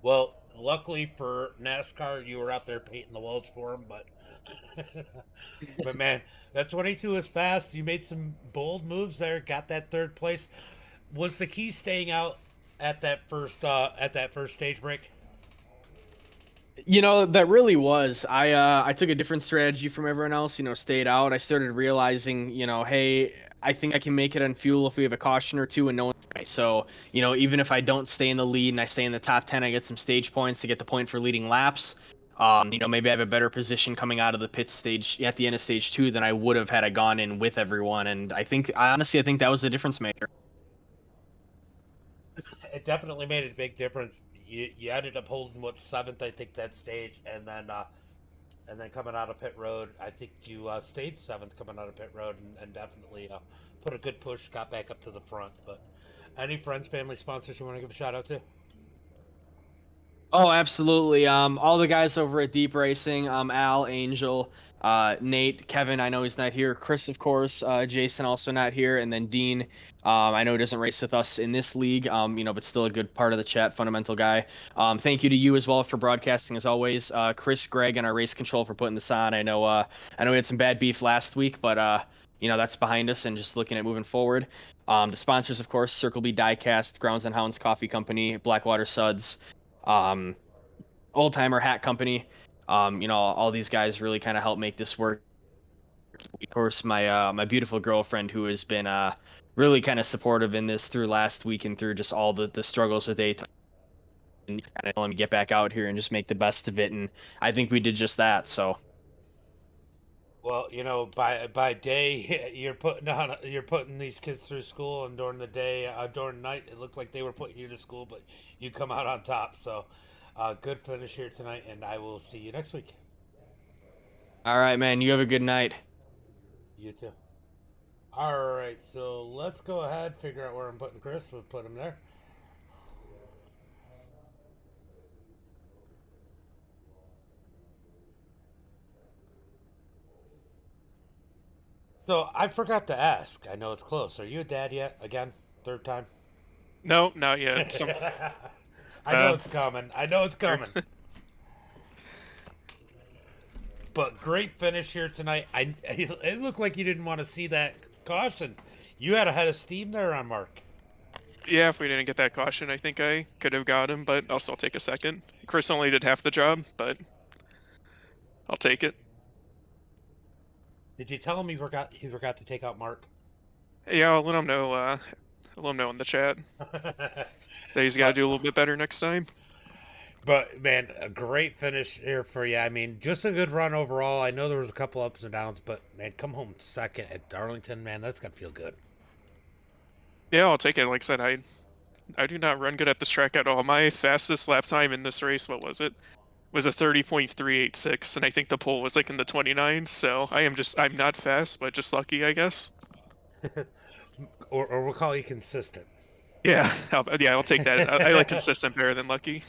Well, Luckily for NASCAR, you were out there painting the walls for him, but but man, that 22 is fast. You made some bold moves there. Got that third place. Was the key staying out at that first stage break?
You know, that really was. I took a different strategy from everyone else, stayed out. I started realizing, hey, I think I can make it on fuel if we have a caution or two and no one's right. So, even if I don't stay in the lead and I stay in the top 10, I get some stage points to get the point for leading laps. Maybe I have a better position coming out of the pit stage at the end of stage 2 than I would have had I gone in with everyone. And I think that was the difference maker.
It definitely made a big difference. You ended up holding what, seventh, I think, that stage, and then coming out of pit road, I think you stayed seventh coming out of pit road, and definitely put a good push, got back up to the front. But any friends, family, sponsors you want to give a shout out to?
Oh, absolutely. All the guys over at Deep Racing, Al, Angel, Nate, Kevin, I know he's not here. Chris, of course, Jason also not here, and then Dean. I know he doesn't race with us in this league, but still a good part of the chat, fundamental guy. Thank you to you as well for broadcasting as always. Chris, Greg, and our race control for putting this on. I know we had some bad beef last week, but that's behind us and just looking at moving forward. The sponsors, of course, Circle B Diecast, Grounds and Hounds Coffee Company, Blackwater Suds. Old Timer Hat Company. All these guys really kind of help make this work. Of course, my beautiful girlfriend who has been really kind of supportive in this through last week and through just all the struggles with daytime and kind of telling me get back out here and just make the best of it. And I think we did just that. So.
Well, by day you're putting these kids through school, and during the day, during the night, it looked like they were putting you to school, but you come out on top. So, good finish here tonight, and I will see you next week.
All right, man. You have a good night.
You too. All right, so let's go ahead, figure out where I'm putting Chris. We'll put him there. So I forgot to ask. I know it's close. Are you a dad yet? Again, third time.
No, not yet. So,
I know it's coming. I know it's coming. But great finish here tonight. It looked like you didn't want to see that caution. You had a head of steam there on Mark.
yeah, if we didn't get that caution, I think I could have got him, but I'll still take a second. Chris only did half the job, but I'll take it.
Did you tell him he forgot to take out Mark?
Yeah, I'll let him know. Let him know in the chat that he's got to do a little bit better next time.
But man, a great finish here for you. I mean, just a good run overall. I know there was a couple ups and downs, but man, come home second at Darlington, man, that's gonna feel good.
Yeah, I'll take it. Like I said, I do not run good at this track at all. My fastest lap time in this race, what was it? Was a 30.386, and I think the pole was like in the 29s. So I'm not fast, but just lucky, I guess.
or we'll call you consistent.
Yeah, I'll take that. I like consistent better than lucky.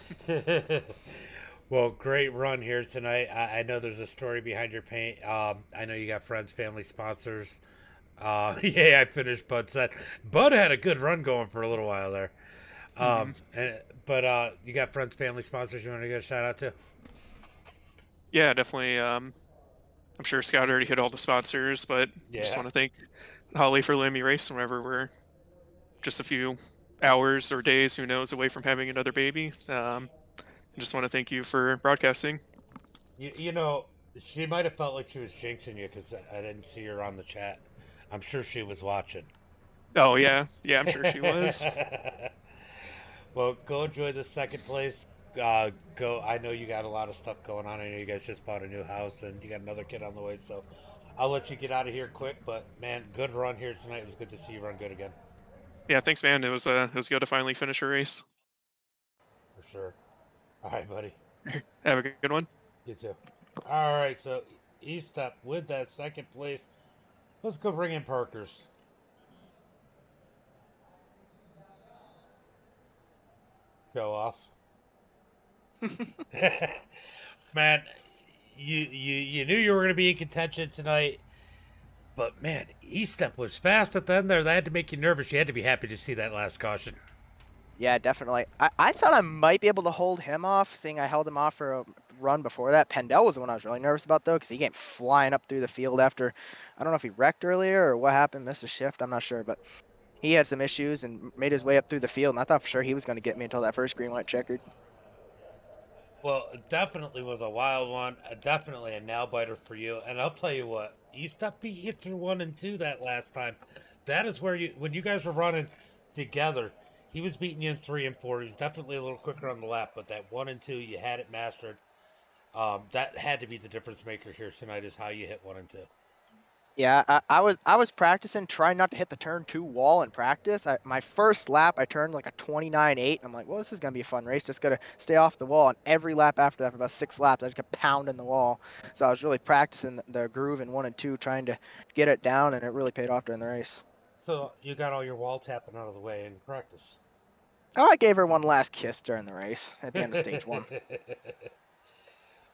Well, great run here tonight. I know there's a story behind your paint. I know you got friends, family, sponsors. Yeah, I finished. Bud said Bud had a good run going for a little while there. But you got friends, family, sponsors you want to give a shout out to?
Yeah, definitely. I'm sure Scott already hit all the sponsors, but
Yeah.
just want to thank Holly for letting me race whenever we're just a few hours or days, who knows, away from having another baby. I just want to thank you for broadcasting.
You know, she might have felt like she was jinxing you because I didn't see her on the chat. I'm sure she was watching.
Oh, yeah. Yeah, I'm sure she was.
Well, go enjoy the second place. Go. I know you got a lot of stuff going on. I know you guys just bought a new house and you got another kid on the way. So I'll let you get out of here quick. But man, good run here tonight. It was good to see you run good again.
Yeah, thanks, man. It was good to finally finish a race.
For sure. All right, buddy.
Have a good one.
You too. All right, so E-Step with that second place. Let's go bring in Parker's. Show off. Man, you knew you were going to be in contention tonight. But man, E-Step was fast at the end there. That had to make you nervous. You had to be happy to see that last caution.
Yeah, definitely. I thought I might be able to hold him off, seeing I held him off for a run before that. Pendel was the one I was really nervous about, though, because he came flying up through the field after, I don't know if he wrecked earlier or what happened, missed a shift, I'm not sure, but he had some issues and made his way up through the field, and I thought for sure he was going to get me until that first green light checkered.
Well, it definitely was a wild one. Definitely a nail biter for you. And I'll tell you what, you stopped beat you through 1 and 2 that last time. That is where when you guys were running together, he was beating you in 3 and 4. He was definitely a little quicker on the lap, but that 1 and 2, you had it mastered. That had to be the difference maker here tonight, is how you hit 1 and 2.
Yeah, I was practicing trying not to hit the turn 2 wall in practice. My first lap I turned like a 29.8. I'm like, well, this is gonna be a fun race. Just gotta stay off the wall. And every lap after that, for about 6 laps, I just kept pounding the wall. So I was really practicing the groove in 1 and 2, trying to get it down, and it really paid off during the race.
So you got all your wall tapping out of the way in practice.
Oh, I gave her one last kiss during the race at the end of stage 1.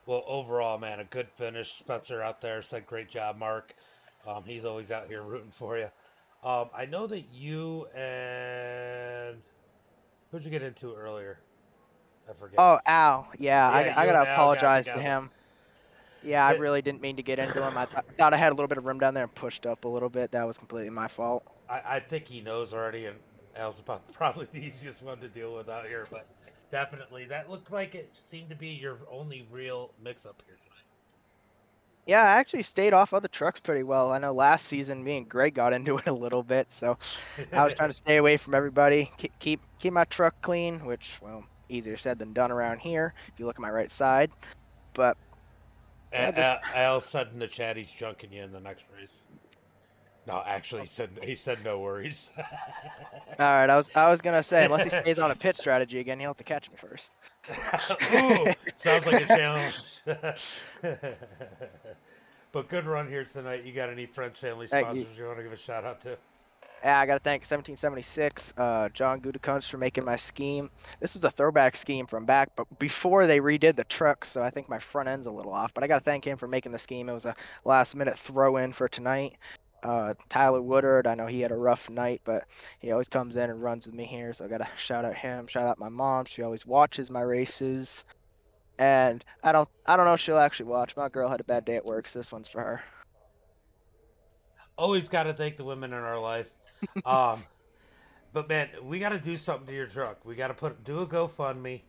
Well, overall, man, a good finish. Spencer out there said, great job, Mark. He's always out here rooting for you. I know that you and... Who'd you get into earlier? I forget.
Oh, Al. Yeah,
Yeah,
I
you and
gotta
Al got
apologize to
together.
him. Yeah, I really didn't mean to get into him. I thought I had a little bit of room down there and pushed up a little bit. That was completely my fault.
I think he knows already, and Al's about probably the easiest one to deal with out here, but definitely, that looked like it seemed to be your only real mix-up here tonight.
Yeah, I actually stayed off other trucks pretty well. I know last season me and Greg got into it a little bit, so I was trying to stay away from everybody, keep my truck clean, which, well, easier said than done around here if you look at my right side. But yeah,
Al said in the chat he's junking you in the next race. No, actually, he said no worries.
all right, I was gonna say unless he stays on a pit strategy again, he'll have to catch me first.
Ooh, sounds like a challenge. But good run here tonight. You got any friends, family, sponsors you want to give a shout out to?
Yeah, I got to thank 1776, John Gutekunst for making my scheme. This was a throwback scheme from back, but before they redid the truck, so I think my front end's a little off. But I got to thank him for making the scheme. It was a last-minute throw-in for tonight. Tyler Woodard, I know he had a rough night, but he always comes in and runs with me here, so I got to shout out him. Shout out my mom. She always watches my races. And I don't know if she'll actually watch. My girl had a bad day at work, so this one's for her.
Always got to thank the women in our life. But man, we got to do something to your truck. We got to do a GoFundMe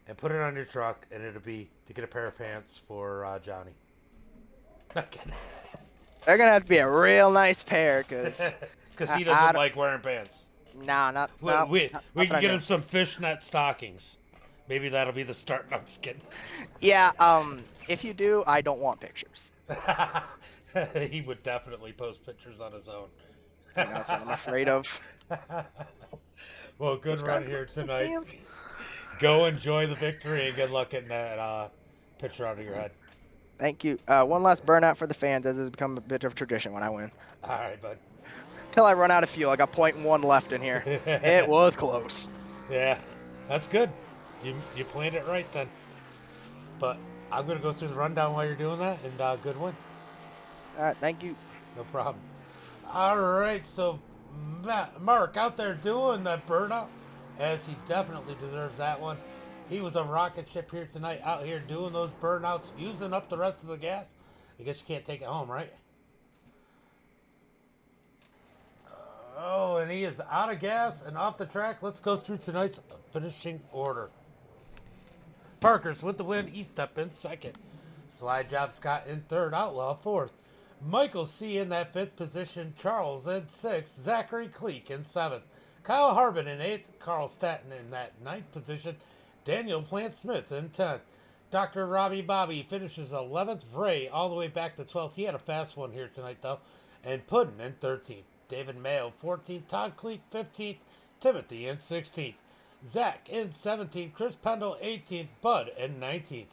and put it on your truck, and it'll be to get a pair of pants for Johnny. Not kidding.
They're gonna have to be a real nice pair,
because he doesn't like wearing pants.
Nah, not.
We
not
can get him some fishnet stockings. Maybe that'll be the start. No, I'm just kidding.
Yeah. If you do, I don't want pictures.
He would definitely post pictures on his own.
That's what I'm afraid of.
Well, good run here tonight. Go enjoy the victory and good luck getting that picture out of your head.
Thank you. One last burnout for the fans, as has become a bit of a tradition when I win.
All right, bud.
Till I run out of fuel. I got 0.1 left in here. It was close.
Yeah, that's good. You planned it right then. But I'm gonna go through the rundown while you're doing that, and good win.
All right, thank you.
No problem. All right, so Mark out there doing that burnout, as he definitely deserves that one. He was a rocket ship here tonight, out here doing those burnouts, using up the rest of the gas. I guess you can't take it home, right? Oh, and he is out of gas and off the track. Let's go through tonight's finishing order. Parker's with the win. He stepped in second. Slide Job Scott in third. Outlaw fourth. Michael C. in that fifth position. Charles in sixth. Zachary Cleek in seventh. Kyle Harbin in eighth. Carl Staton in that ninth position. Daniel Plant Smith in 10th. Dr. Robbie Bobby finishes 11th. Ray all the way back to 12th. He had a fast one here tonight, though. And Puddin in 13th. David Mayo 14th. Todd Cleek 15th. Timothy in 16th. Zach in 17th. Chris Pendle 18th. Bud in 19th.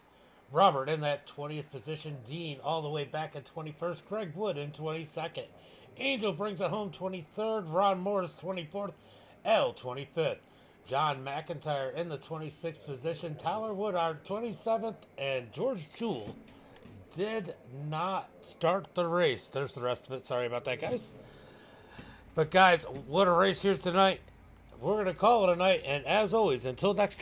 Robert in that 20th position. Dean all the way back at 21st. Greg Wood in 22nd. Angel brings it home 23rd. Ron Morris 24th. L 25th. John McIntyre in the 26th position. Tyler Woodard 27th. And George Jewell did not start the race. There's the rest of it. Sorry about that, guys. But guys, what a race here tonight. we're going to call it a night. And as always, until next time.